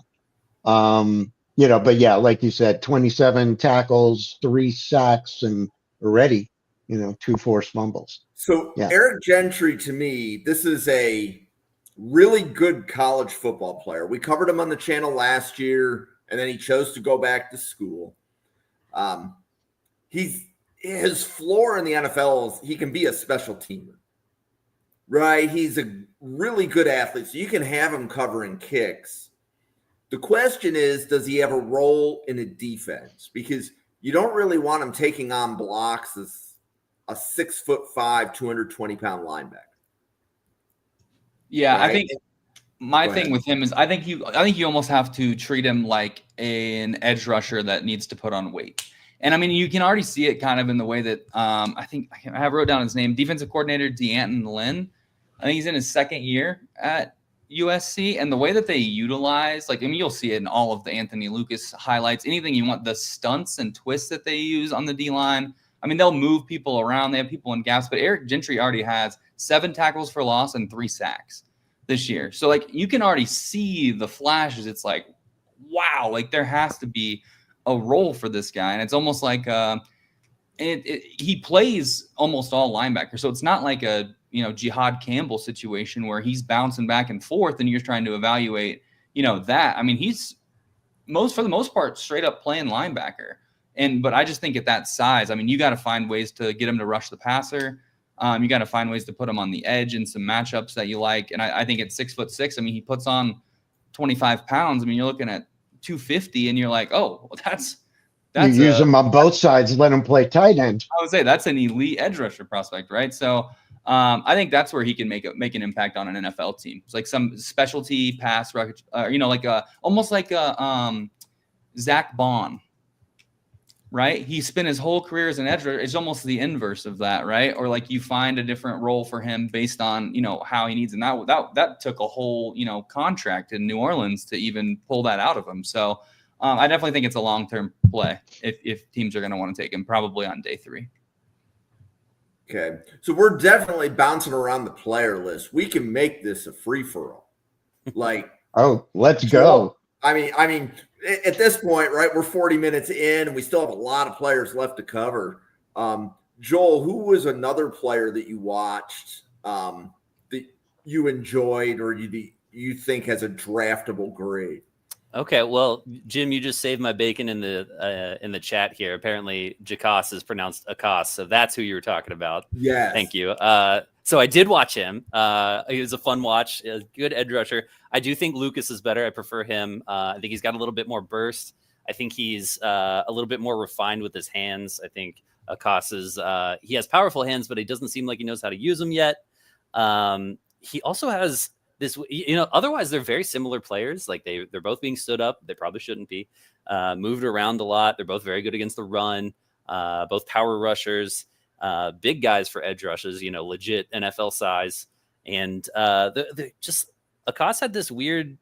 But yeah, like you said, 27 tackles, 3 sacks, and already, 2 forced fumbles.
So yeah. Eric Gentry, to me, this is a really good college football player. We covered him on the channel last year, and then he chose to go back to school. His floor in the NFL is he can be a special teamer, right? He's a really good athlete, so you can have him covering kicks. The question is, does he have a role in a defense? Because you don't really want him taking on blocks as a 6'5", 220-pound linebacker.
Yeah, right? I think my thing with him is I think you almost have to treat him like an edge rusher that needs to put on weight. And you can already see it kind of in the way that I have wrote down his name, defensive coordinator D'Anton Lynn. I think he's in his second year at USC, and the way that they utilize, like, I mean, you'll see it in all of the Anthony Lucas highlights, anything you want, the stunts and twists that they use on the D-line. I mean, they'll move people around. They have people in gaps, but Eric Gentry already has 7 tackles for loss and 3 sacks this year. So, like, you can already see the flashes. It's like, wow, like there has to be a role for this guy. And it's almost like he plays almost all linebacker. So it's not like a, Jihad Campbell situation where he's bouncing back and forth and you're trying to evaluate, that. I mean, he's for the most part straight up playing linebacker. But I just think at that size, I mean, you got to find ways to get him to rush the passer. You got to find ways to put him on the edge in some matchups that you like. And I think at 6'6", I mean, he puts on 25 pounds. I mean, you're looking at 250 and you're like, oh, well, that's
you use him on both sides, let him play tight end.
I would say that's an elite edge rusher prospect, right? So I think that's where he can make an impact on an NFL team. It's like some specialty pass rush, almost like a Zach Bond, right? He spent his whole career as an edge rusher. It's almost the inverse of that, right? Or like you find a different role for him based on, how he needs. And that took a whole, contract in New Orleans to even pull that out of him. So I definitely think it's a long-term play if teams are going to want to take him, probably on day 3.
Okay. So we're definitely bouncing around the player list. We can make this a free-for-all. Like,
let's go.
I mean, at this point, right, we're 40 minutes in and we still have a lot of players left to cover. Joel, who was another player that you watched that you enjoyed or you think has a draftable grade?
Okay, well, Jim, you just saved my bacon in the chat here. Apparently, Jacas is pronounced Acas, so that's who you were talking about.
Yeah,
thank you. So I did watch him. It was a fun watch. A good edge rusher. I do think Lucas is better. I prefer him. I think he's got a little bit more burst. I think he's a little bit more refined with his hands. I think Acas is he has powerful hands, but he doesn't seem like he knows how to use them yet. He also has this, otherwise they're very similar players. Like they're both being stood up. They probably shouldn't be moved around a lot. They're both very good against the run, both power rushers, big guys for edge rushes, legit NFL size. And just Acas had this weird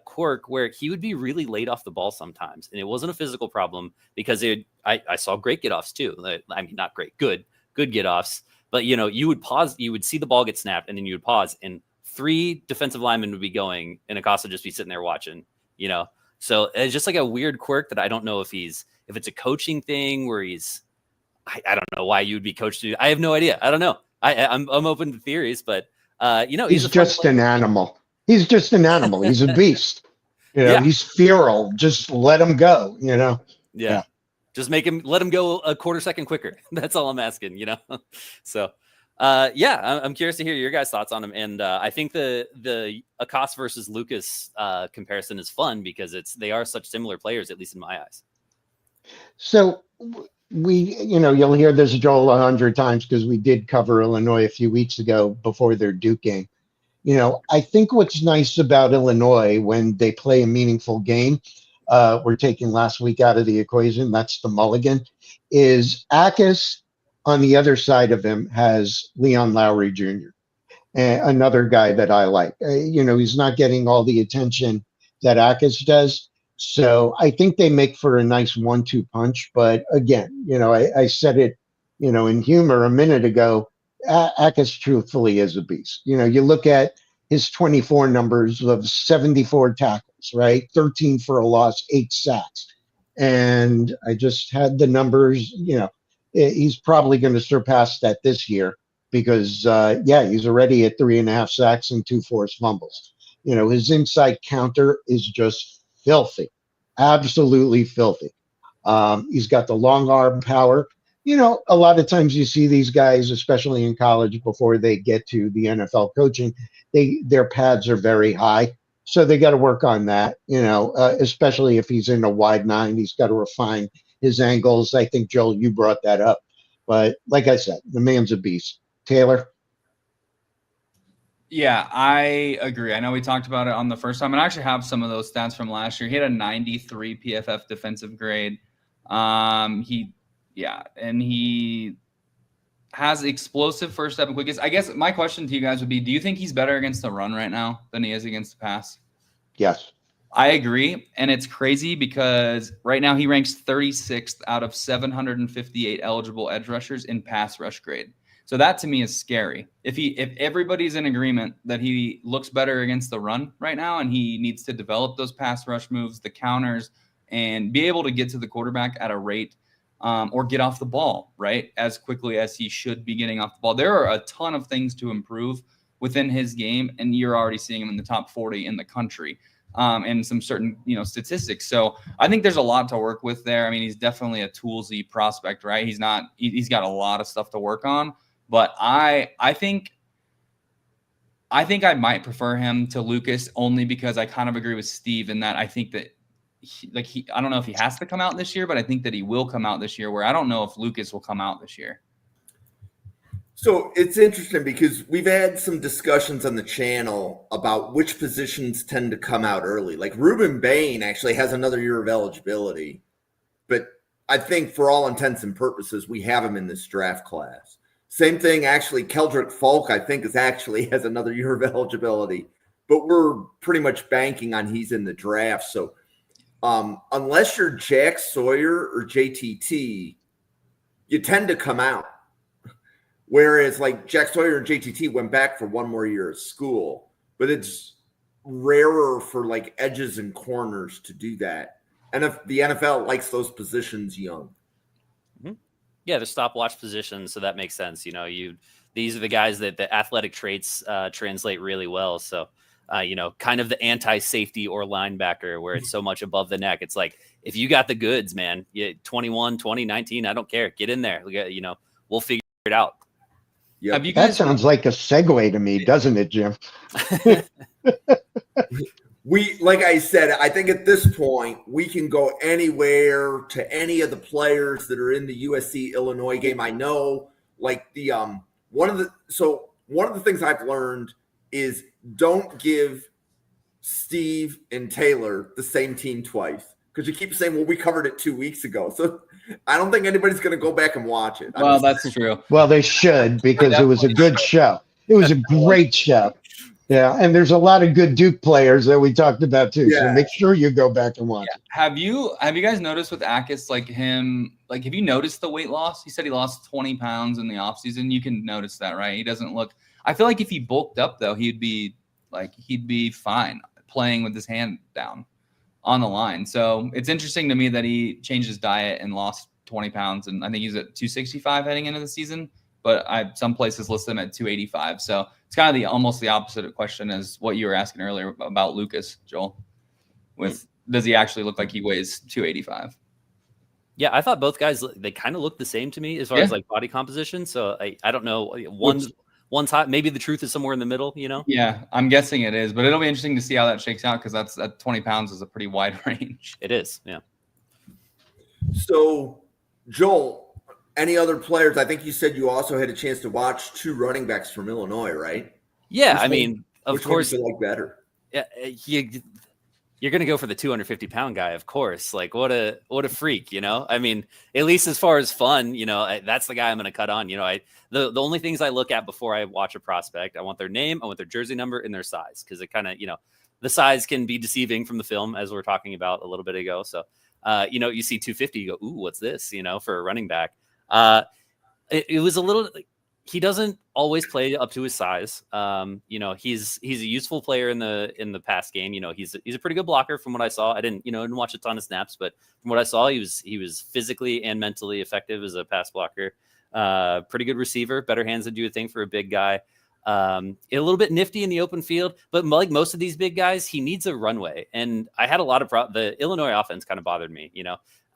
quirk where he would be really late off the ball sometimes. And it wasn't a physical problem because I saw great get-offs too. I mean, not great, good get-offs. But, you would pause, you would see the ball get snapped and then you would pause and 3 defensive linemen would be going and Acas would just be sitting there watching, So it's just like a weird quirk that I don't know if it's a coaching thing where I don't know why you would be coached to. I have no idea. I don't know. I'm open to theories, but
he's just an animal. He's just an animal. He's a beast. He's feral. Just let him go,
Yeah. Just let him go a quarter second quicker. That's all I'm asking, So I'm curious to hear your guys' thoughts on him. And I think the Acas versus Lucas comparison is fun because they are such similar players, at least in my eyes.
So you'll hear this, Joel, 100 times because we did cover Illinois a few weeks ago before their Duke game. I think what's nice about Illinois when they play a meaningful game, we're taking last week out of the equation, that's the mulligan, is Jacas on the other side of him has Leon Laughery Jr., another guy that I like. He's not getting all the attention that Jacas does. So I think they make for a nice 1-2 punch. But again, I said it, in humor a minute ago, Jacas truthfully is a beast. You look at his 24 numbers of 74 tackles, right? 13 for a loss, 8 sacks. And I just had the numbers, he's probably going to surpass that this year because, he's already at 3.5 sacks and 2 forced fumbles. His inside counter is just filthy, absolutely filthy. He's got the long arm power. A lot of times you see these guys, especially in college, before they get to the NFL coaching, their pads are very high. So they got to work on that, especially if he's in a wide 9, he's got to refine his angles. I think, Joel, you brought that up. But like I said, the man's a beast. Taylor?
Yeah, I agree. I know we talked about it on the first time, and I actually have some of those stats from last year. He had a 93 PFF defensive grade. He has explosive first step and quickest. I guess my question to you guys would be, do you think he's better against the run right now than he is against the pass?
Yes.
I agree. And it's crazy because right now he ranks 36th out of 758 eligible edge rushers in pass rush grade. So that to me is scary. If everybody's in agreement that he looks better against the run right now and he needs to develop those pass rush moves, the counters, and be able to get to the quarterback at a rate or get off the ball, right, as quickly as he should be getting off the ball. There are a ton of things to improve within his game, and you're already seeing him in the top 40 in the country and some certain, statistics. So I think there's a lot to work with there. I mean, he's definitely a toolsy prospect, right? He's got a lot of stuff to work on, but I think I might prefer him to Lucas only because I kind of agree with Steve in that I think that I don't know if he has to come out this year, but I think that he will come out this year, where I don't know if Lucas will come out this year.
So it's interesting because we've had some discussions on the channel about which positions tend to come out early. Like Ruben Bain actually has another year of eligibility, but I think for all intents and purposes, we have him in this draft class. Same thing, actually, Keldrick Falk, I think, has another year of eligibility, but we're pretty much banking on he's in the draft. So unless you're Jack Sawyer or JTT, you tend to come out. Whereas like Jack Sawyer and JTT went back for one more year of school, but it's rarer for like edges and corners to do that. And if the NFL likes those positions young.
Mm-hmm. Yeah, the stopwatch positions. So that makes sense. These are the guys that the athletic traits translate really well. So, kind of the anti-safety or linebacker where it's so much above the neck. It's like, if you got the goods, man, 21, 20, 19, I don't care. Get in there. We'll figure it out.
Yep.
That sounds like a segue to me, doesn't it, Jim?
Like I said, I think at this point we can go anywhere to any of the players that are in the USC-Illinois game. I know, like one of the things I've learned is don't give Steve and Taylor the same team twice, because you keep saying, well, we covered it 2 weeks ago. So I don't think anybody's going to go back and watch it.
Well, that's true.
Well, they should, because it was a good show. It was a great show. Yeah, and there's a lot of good Duke players that we talked about too. Yeah. So make sure you go back and watch.
Yeah. Have you guys noticed with Jacas, have you noticed the weight loss? He said he lost 20 pounds in the offseason. You can notice that, right? He doesn't look – I feel like if he bulked up, though, he'd be fine playing with his hand down on the line. So it's interesting to me that he changed his diet and lost 20 pounds, and I think he's at 265 heading into the season. But some places list him at 285. So it's kind of almost the opposite question as what you were asking earlier about Lucas, Joel. Does he actually look like he weighs 285?
Yeah, I thought both guys, they kind of look the same to me as far as like body composition. So I don't know. One's hot. Maybe the truth is somewhere in the middle,
Yeah, I'm guessing it is. But it'll be interesting to see how that shakes out, because that 20 pounds is a pretty wide range.
It is, yeah.
So, Joel, any other players? I think you said you also had a chance to watch two running backs from Illinois, right?
Yeah,
Which
course.
Which one do you like better?
Yeah, you're going to go for the 250-pound guy, of course. Like, what a freak, at least as far as fun, that's the guy I'm going to cut on. The only things I look at before I watch a prospect, I want their name, I want their jersey number, and their size, because it kind of, the size can be deceiving from the film, as we were talking about a little bit ago. So, you see 250, you go, ooh, what's this, for a running back. It was a little, he doesn't always play up to his size. He's a useful player in the pass game. He's a pretty good blocker from what I saw. I didn't watch a ton of snaps, but from what I saw, he was physically and mentally effective as a pass blocker. Pretty good receiver, better hands than you would think for a big guy. A little bit nifty in the open field, but like most of these big guys, he needs a runway. And I had a lot of the Illinois offense kind of bothered me.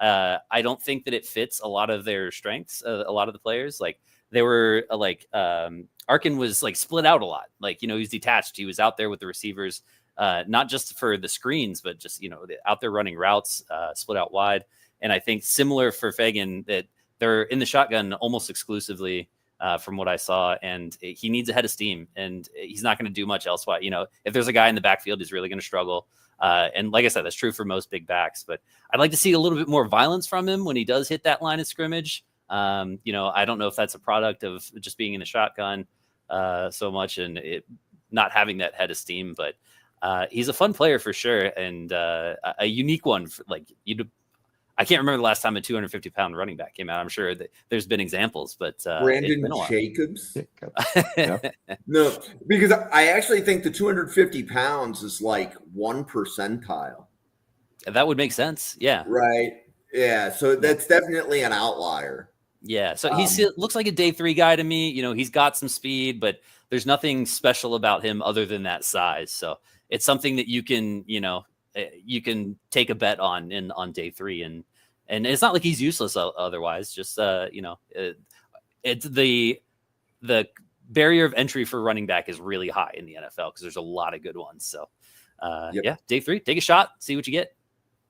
I don't think that it fits a lot of their strengths. A lot of the players, like they were Arkin was like split out a lot. Like, he was detached. He was out there with the receivers, not just for the screens, but just, out there running routes, split out wide. And I think similar for Feagin, that they're in the shotgun almost exclusively from what I saw. And he needs a head of steam, and he's not going to do much else. If there's a guy in the backfield, he's really going to struggle. And like I said, that's true for most big backs, but I'd like to see a little bit more violence from him when he does hit that line of scrimmage. I don't know if that's a product of just being in the shotgun so much and it not having that head of steam, but he's a fun player for sure, and a unique one. I can't remember the last time a 250-pound running back came out. I'm sure that there's been examples, but
Brandon Jacobs.
Yeah.
No, because I actually think the 250 pounds is like 1 percentile.
That would make sense. Yeah.
Right. Yeah. So that's definitely an outlier.
Yeah. So he looks like a day 3 guy to me. He's got some speed, but there's nothing special about him other than that size. So it's something that you can take a bet on day 3, and it's not like he's useless otherwise. Just it's the barrier of entry for running back is really high in the NFL because there's a lot of good ones. So yeah, day 3, take a shot, see what you get.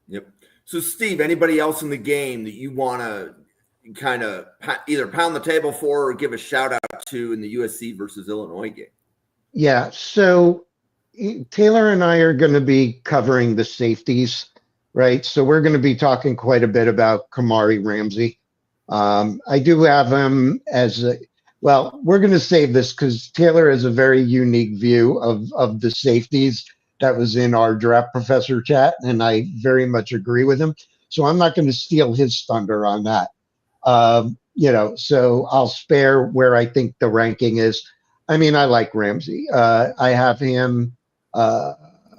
Yep. So Steve, anybody else in the game that you want to kind of either pound the table for or give a shout out to in the USC versus Illinois game?
Yeah. So Taylor and I are going to be covering the safeties, right? So we're going to be talking quite a bit about Kamari Ramsey. I do have him we're going to save this because Taylor has a very unique view of the safeties that was in our draft professor chat, and I very much agree with him. So I'm not going to steal his thunder on that. So I'll spare where I think the ranking is. I mean, I like Ramsey. I have him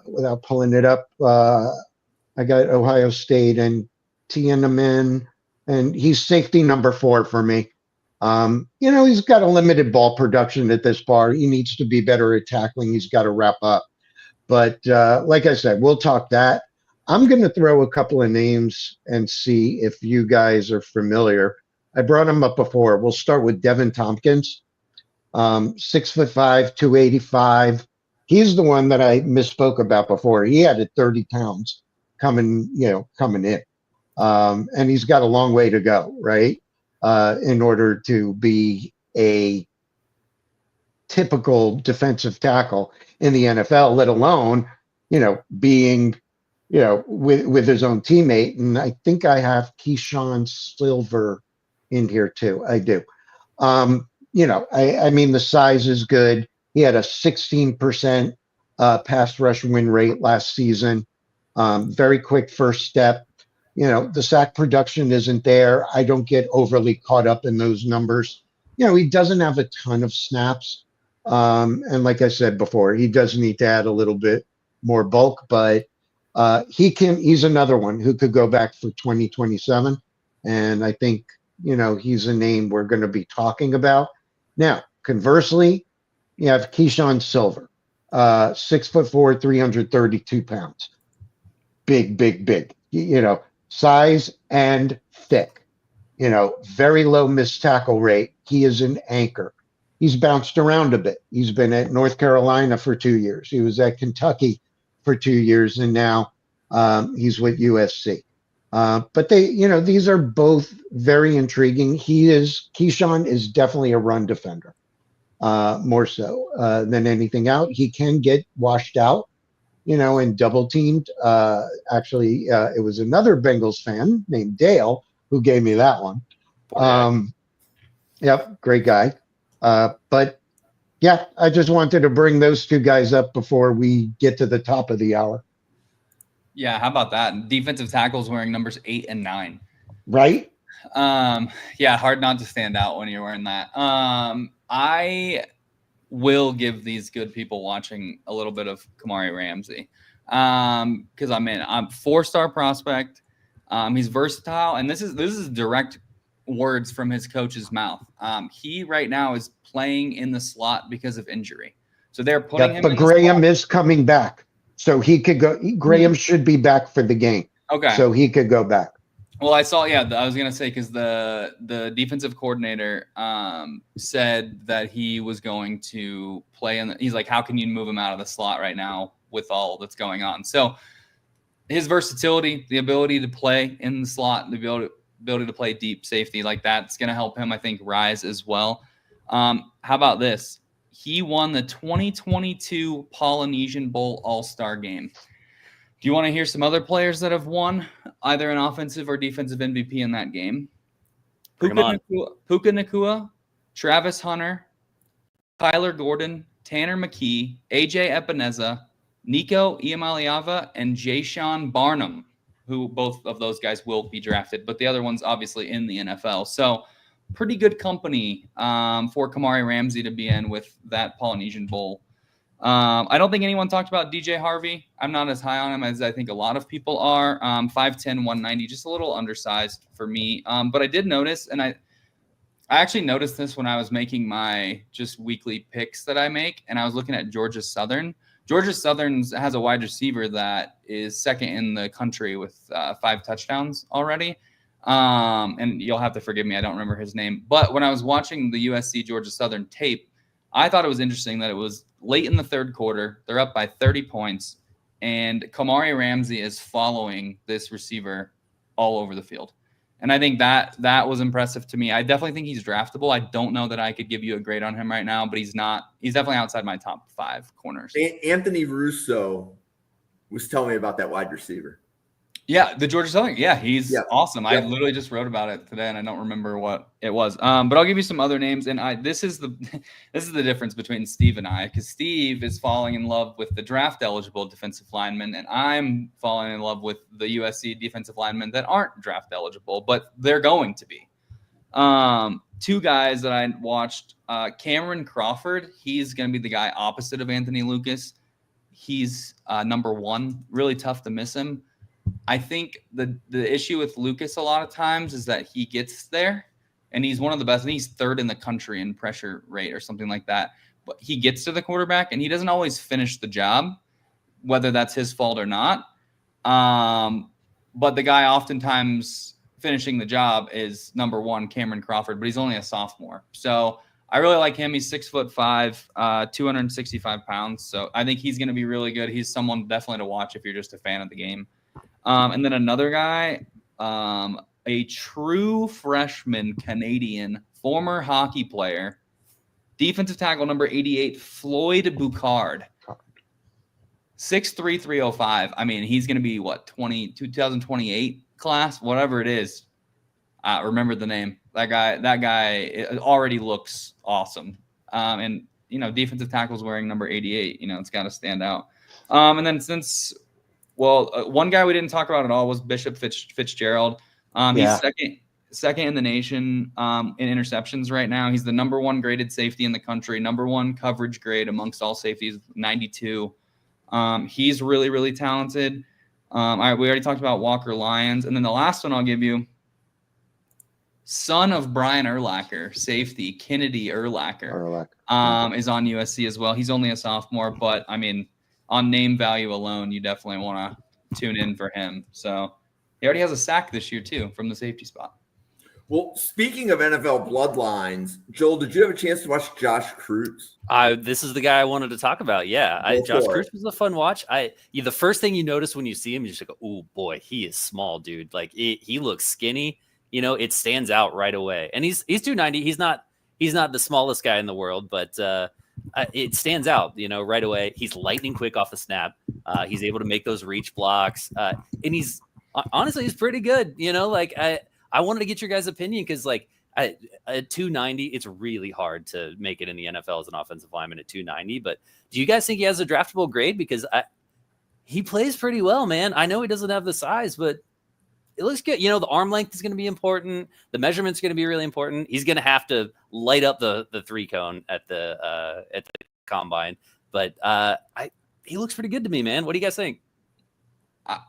without pulling it up. I got Ohio State and Tiananmen, and he's safety number 4 for me. He's got a limited ball production at this bar. He needs to be better at tackling. He's got to wrap up. But like I said, we'll talk that. I'm going to throw a couple of names and see if you guys are familiar. I brought him up before. We'll start with Devan Thompkins, 6'5", 285. He's the one that I misspoke about before. He added 30 pounds coming in. And he's got a long way to go, right? In order to be a typical defensive tackle in the NFL, let alone, being, with his own teammate. And I think I have Keeshawn Silver in here too. I do. I mean, the size is good. He had a 16% pass rush win rate last season. Very quick first step. The sack production isn't there. I don't get overly caught up in those numbers. He doesn't have a ton of snaps. And like I said before, he does need to add a little bit more bulk, but he's another one who could go back for 2027. And I think, he's a name we're going to be talking about. Now, conversely, you have Keeshawn Silver, 6'4", 332 pounds. Big, size and thick, very low missed tackle rate. He is an anchor. He's bounced around a bit. He's been at North Carolina for 2 years. He was at Kentucky for 2 years, and now he's with USC. But these are both very intriguing. Keeshawn is definitely a run defender, more so than anything out. He can get washed out, and double teamed. Actually, it was another Bengals fan named Dale who gave me that one. Yep, great guy. But yeah, I just wanted to bring those two guys up before we get to the top of the hour.
Yeah, how about that? Defensive tackles wearing numbers 8 and 9.
Right?
Yeah, hard not to stand out when you're wearing that. I will give these good people watching a little bit of Kamari Ramsey. Because I'm 4-star prospect. He's versatile, and this is direct words from his coach's mouth. He right now is playing in the slot because of injury. So they're putting him in
but Graham is coming back. So he could go. Graham should be back for the game.
Okay.
So he could go back.
Well, I saw. Yeah, I was gonna say because the defensive coordinator said that he was going to play in. He's like, how can you move him out of the slot right now with all that's going on? So his versatility, the ability to play in the slot, the ability to play deep safety like that's gonna help him, I think, rise as well. How about this? He won the 2022 Polynesian Bowl All-Star game. Do you want to hear some other players that have won either an offensive or defensive MVP in that game?
Bring 'em on.
Puka Nacua, Travis Hunter, Kyler Gordon, Tanner McKee, AJ Epineza, Nico Iamaleava, and Jayshawn Barnum, who both of those guys will be drafted, but the other one's obviously in the NFL. So pretty good company for Kamari Ramsey to be in with that Polynesian Bowl. I don't think anyone talked about DJ Harvey. I'm not as high on him as I think a lot of people are. 5'10", 190, just a little undersized for me. But I did notice, and I actually noticed this when I was making my just weekly picks that I make, and I was looking at Georgia Southern. Georgia Southern has a wide receiver that is second in the country with 5 touchdowns already. And you'll have to forgive me, I don't remember his name. But when I was watching the USC Georgia Southern tape, I thought it was interesting that it was late in the third quarter. They're up by 30 points, and Kamari Ramsey is following this receiver all over the field. And I think that was impressive to me. I definitely think he's draftable. I don't know that I could give you a grade on him right now, but he's definitely outside my top 5 corners.
Anthony Russo was telling me about that wide receiver.
Yeah, the Georgia Southern. Yeah, he's awesome. I literally just wrote about it today, and I don't remember what it was. But I'll give you some other names. And this is the difference between Steve and I, because Steve is falling in love with the draft eligible defensive linemen, and I'm falling in love with the USC defensive linemen that aren't draft eligible, but they're going to be. 2 guys that I watched. Cameron Crawford. He's going to be the guy opposite of Anthony Lucas. He's number 1. Really tough to miss him. I think the issue with Lucas a lot of times is that he gets there, and he's one of the best. I think he's 3rd in the country in pressure rate or something like that. But he gets to the quarterback, and he doesn't always finish the job, whether that's his fault or not. But the guy oftentimes finishing the job is number 1, Cameron Crawford, but he's only a sophomore. So I really like him. He's 6'5", 265 pounds. So I think he's going to be really good. He's someone definitely to watch if you're just a fan of the game. And then another guy, a true freshman Canadian, former hockey player, defensive tackle number 88, Floyd Boucard. 6'3", 305. I mean, he's going to be, 2028 class, whatever it is. Remember the name. That guy already looks awesome. And, defensive tackle's wearing number 88. It's got to stand out. And then one guy we didn't talk about at all was Bishop Fitzgerald. He's second in the nation in interceptions right now. He's the number 1 graded safety in the country, number 1 coverage grade amongst all safeties, 92. He's really, really talented. We already talked about Walker Lyons. And then the last one I'll give you, son of Brian Urlacher, safety, Kennedy Urlacher, is on USC as well. He's only a sophomore, but, I mean, on name value alone, you definitely want to tune in for him. So he already has a sack this year, too, from the safety spot.
Well, speaking of NFL bloodlines, Joel, did you have a chance to watch Josh Kreutz?
This is the guy I wanted to talk about. Yeah, Josh Kreutz was a fun watch. The first thing you notice when you see him, you just go, "Oh boy, he is small, dude. Like he looks skinny. It stands out right away. And he's 290. He's not the smallest guy in the world, but it stands out, right away. He's lightning quick off the snap. He's able to make those reach blocks, and he's pretty good. I wanted to get your guys' opinion because, at 290, it's really hard to make it in the NFL as an offensive lineman at 290. But do you guys think he has a draftable grade? Because he plays pretty well, man. I know he doesn't have the size, but it looks good. The arm length is going to be important. The measurement's going to be really important. He's going to have to light up the 3-cone at the combine. But he looks pretty good to me, man. What do you guys think?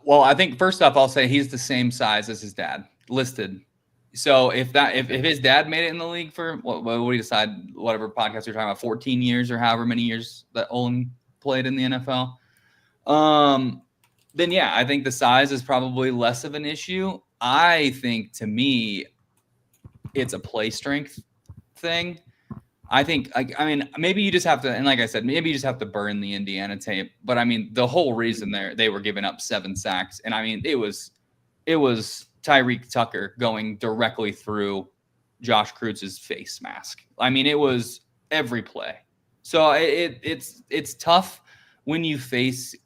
Well, I think first off, I'll say he's the same size as his dad listed. So if his dad made it in the league for what do we decide, whatever podcast you're talking about, 14 years or however many years that Olin played in the NFL, then yeah, I think the size is probably less of an issue. I think to me, it's a play strength thing. I think, maybe you just have to, and like I said, maybe you just have to burn the Indiana tape. But I mean, the whole reason they were giving up 7 sacks, and I mean, it was Tyreek Tucker going directly through Josh Kreutz's face mask. I mean, it was every play. So it's tough when you face,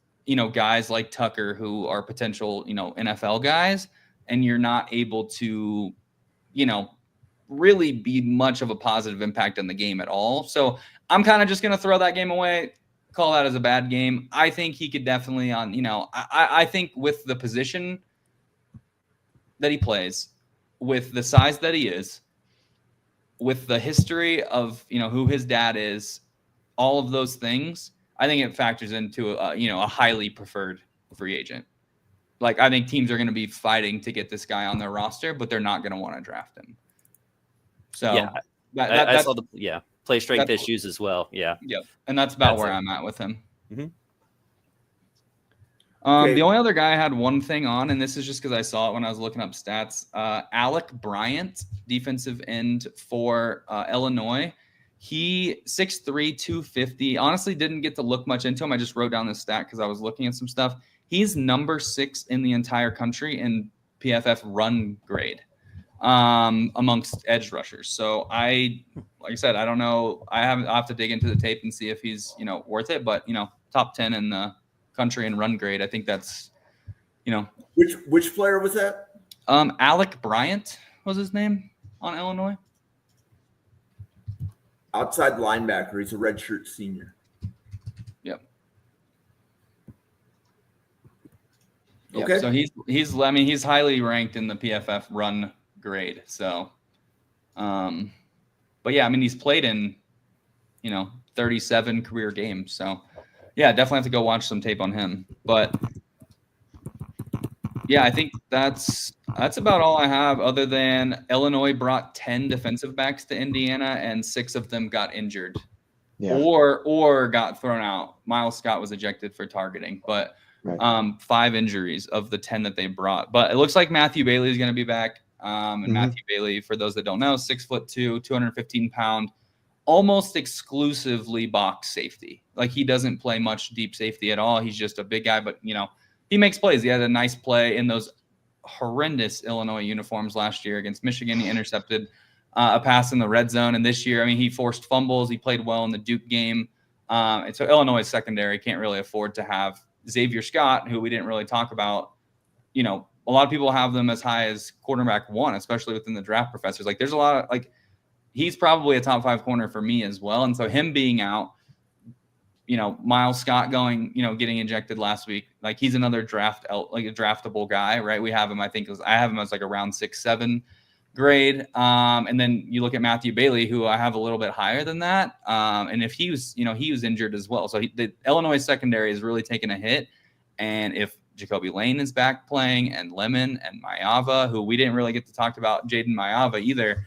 guys like Tucker who are potential, NFL guys, and you're not able to, really be much of a positive impact on the game at all. So I'm kind of just going to throw that game away, call that as a bad game. I think he could definitely I think with the position that he plays, with the size that he is, with the history of, who his dad is, all of those things, I think it factors into a highly preferred free agent. Like, I think teams are going to be fighting to get this guy on their roster, but they're not going to want to draft him. So
yeah, I saw the play strength issues as well. Yeah.
Yep. And that's about where I'm at with him.
Mm-hmm.
Okay. The only other guy I had one thing on, and this is just because I saw it when I was looking up stats. Alec Bryant, defensive end for Illinois. He 6'3", 250. Honestly, didn't get to look much into him. I just wrote down this stat because I was looking at some stuff. He's number 6 in the entire country in PFF run grade amongst edge rushers. So like I said, I don't know. I'll have to dig into the tape and see if he's, worth it. But, top 10 in the country in run grade. I think that's,
Which player was that?
Alec Bryant was his name on Illinois.
Outside linebacker. He's a redshirt senior.
Yep.
Okay.
So he's highly ranked in the PFF run grade. So, but yeah, he's played in, 37 career games. So yeah, definitely have to go watch some tape on him. But yeah, I think that's about all I have, other than Illinois brought 10 defensive backs to Indiana and 6 of them got injured or got thrown out. Miles Scott was ejected for targeting, but 5 injuries of the 10 that they brought. But it looks like Matthew Bailey is going to be back. And Matthew Bailey, for those that don't know, 6'2", 215-pound, almost exclusively box safety. Like, he doesn't play much deep safety at all. He's just a big guy, but he makes plays. He had a nice play in those horrendous Illinois uniforms last year against Michigan. He intercepted a pass in the red zone. And this year, he forced fumbles. He played well in the Duke game. And so Illinois secondary can't really afford to have Xavier Scott, who we didn't really talk about. A lot of people have them as high as quarterback 1, especially within the draft professors. Like, there's a lot of, he's probably a top 5 corner for me as well. And so him being out, Miles Scott getting injected last week, like, he's another a draftable guy, right? We have him, I have him as like a round 6-7 grade. And then you look at Matthew Bailey, who I have a little bit higher than that. And if he was, he was injured as well. So the Illinois secondary is really taking a hit. And if Ja'Kobi Lane is back playing, and Lemon and Maiava, who we didn't really get to talk about, Jaden Maiava either.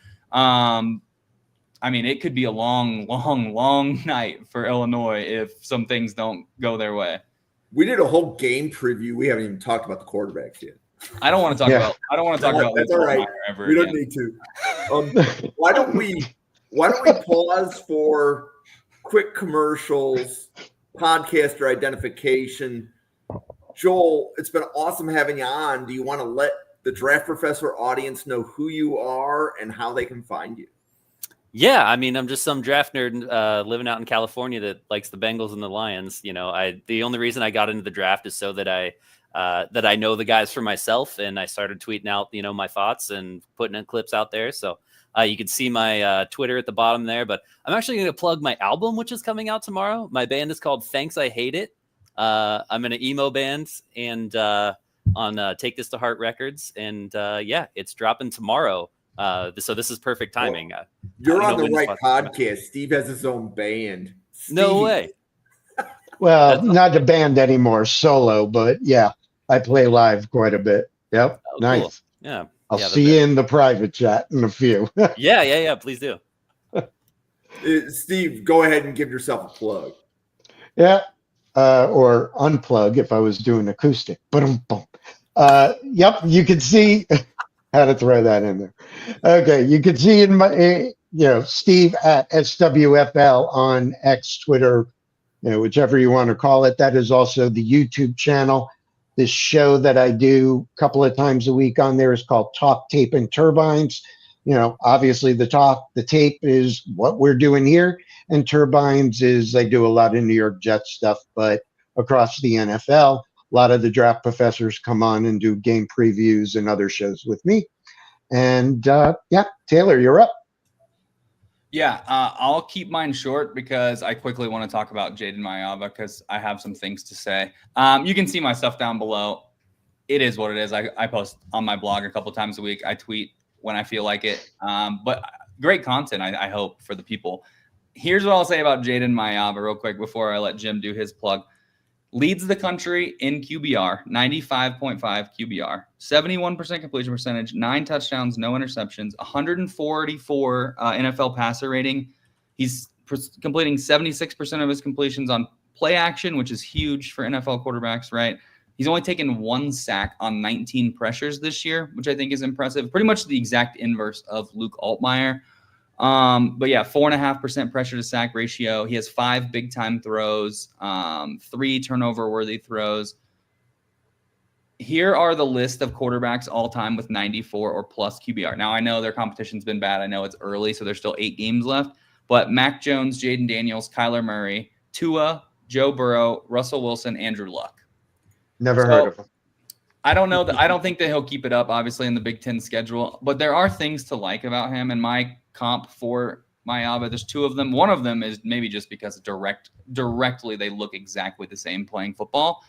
It could be a long, long, long night for Illinois if some things don't go their way.
We did a whole game preview. We haven't even talked about the quarterbacks yet.
I don't want to talk about.
That's all right. We don't need to. Why don't we pause for quick commercials, podcaster identification? Joel, it's been awesome having you on. Do you want to let the Draft Professor audience know who you are and how they can find you?
Yeah, I'm just some draft nerd living out in California that likes the Bengals and the Lions. The only reason I got into the draft is so that I know the guys for myself, and I started tweeting out my thoughts and putting in clips out there. So you can see my Twitter at the bottom there. But I'm actually going to plug my album, which is coming out tomorrow. My band is called Thanks I Hate It. I'm in an emo band and on Take This to Heart Records, and it's dropping tomorrow. So this is perfect timing.
You're on the right podcast. Steve has his own band.
No way.
Well, not the band anymore, solo, but yeah, I play live quite a bit. Yep.
Oh,
nice.
Cool. Yeah.
I'll see you in the private chat in a few.
Yeah. Please do.
Steve, go ahead and give yourself a plug.
Yeah. Or unplug if I was doing acoustic. Yep. You can see how to throw that in there. Okay. You can see in my, Steve at SWFL on X, Twitter, whichever you want to call it. That is also the YouTube channel. This show that I do a couple of times a week on there is called Talk, Tape, and Turbines. Obviously the tape is what we're doing here, and turbines is I do a lot of New York Jets stuff, but across the NFL, a lot of the draft professors come on and do game previews and other shows with me. And Taylor, you're up.
Yeah, I'll keep mine short because I quickly want to talk about Jayden Maiava because I have some things to say. You can see my stuff down below. It is what it is. I post on my blog a couple times a week. I tweet when I feel like it. But great content, I hope, for the people. Here's what I'll say about Jayden Maiava real quick before I let Jim do his plug. Leads the country in QBR, 95.5 QBR, 71% completion percentage, 9 touchdowns, no interceptions, 144 NFL passer rating. He's completing 76% of his completions on play action, which is huge for NFL quarterbacks, right? He's only taken 1 sack on 19 pressures this year, which I think is impressive. Pretty much the exact inverse of Luke Altmyer. But yeah, 4.5% pressure to sack ratio. He has 5 big time throws, 3 turnover worthy throws. Here are the list of quarterbacks all time with 94 or plus QBR. Now I know their competition's been bad. I know it's early, so there's still 8 games left, but Mac Jones, Jaden Daniels, Kyler Murray, Tua, Joe Burrow, Russell Wilson, Andrew Luck.
Never heard of him.
I don't know that. I don't think that he'll keep it up, obviously, in the Big Ten schedule. But there are things to like about him. And my comp for Maiava, there's 2 of them. One of them is maybe just because directly they look exactly the same playing football,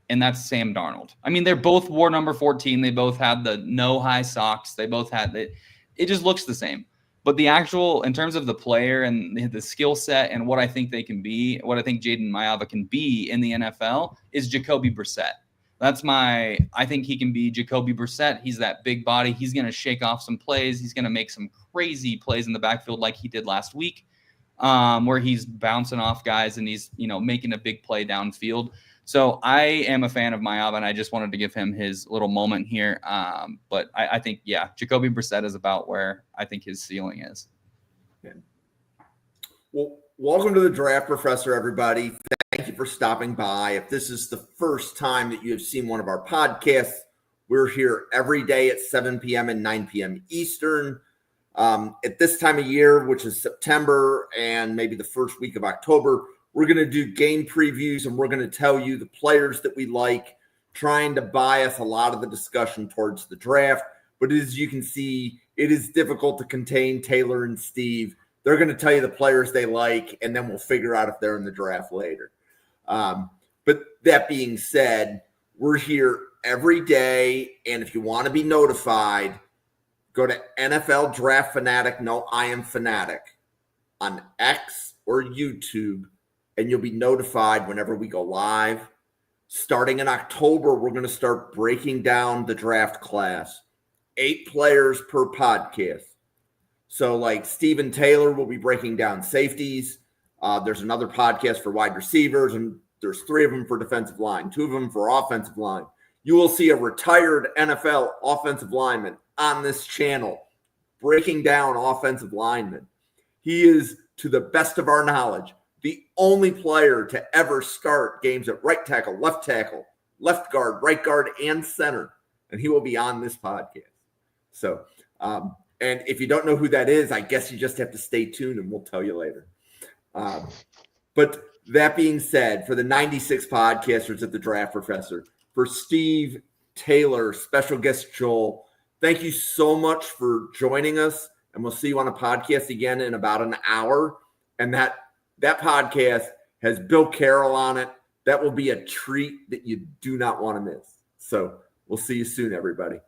and that's Sam Darnold. I mean, they're both wore number 14. They both had the no high socks. They both had it. It just looks the same. But the actual, in terms of the player and the skill set and what I think they can be, what I think Jayden Maiava can be in the NFL is Ja'Kobi Brissett. I think he can be Ja'Kobi Brissett. He's that big body. He's going to shake off some plays. He's going to make some crazy plays in the backfield like he did last week, where he's bouncing off guys and he's, making a big play downfield. So I am a fan of Maiava, and I just wanted to give him his little moment here. But I think, Ja'Kobi Brissett is about where I think his ceiling is.
Yeah. Well, welcome to the Draft Professor, everybody. Thank you for stopping by. If this is the first time that you have seen one of our podcasts, we're here every day at 7 p.m. and 9 p.m. Eastern. At this time of year, which is September and maybe the first week of October, we're going to do game previews, and we're going to tell you the players that we like, trying to bias a lot of the discussion towards the draft. But as you can see, it is difficult to contain Taylor and Steve. They're going to tell you the players they like, and then we'll figure out if they're in the draft later. But that being said, we're here every day, and if you want to be notified, go to NFL Draft Fanatic, no, I Am Fanatic, on X or YouTube, and you'll be notified whenever we go live. Starting in October, we're going to start breaking down the draft class. 8 players per podcast. So like Stephen Taylor will be breaking down safeties. There's another podcast for wide receivers, and there's 3 of them for defensive line, 2 of them for offensive line. You will see a retired NFL offensive lineman on this channel breaking down offensive linemen. He is, to the best of our knowledge, the only player to ever start games at right tackle, left guard, right guard, and center. And he will be on this podcast. So, and if you don't know who that is, I guess you just have to stay tuned and we'll tell you later. But that being said, for the 96 podcasters at the Draft Professor, for Steve, Taylor, special guest Joel, thank you so much for joining us. And we'll see you on a podcast again in about an hour. And that podcast has Bill Carroll on it. That will be a treat that you do not want to miss. So we'll see you soon, everybody.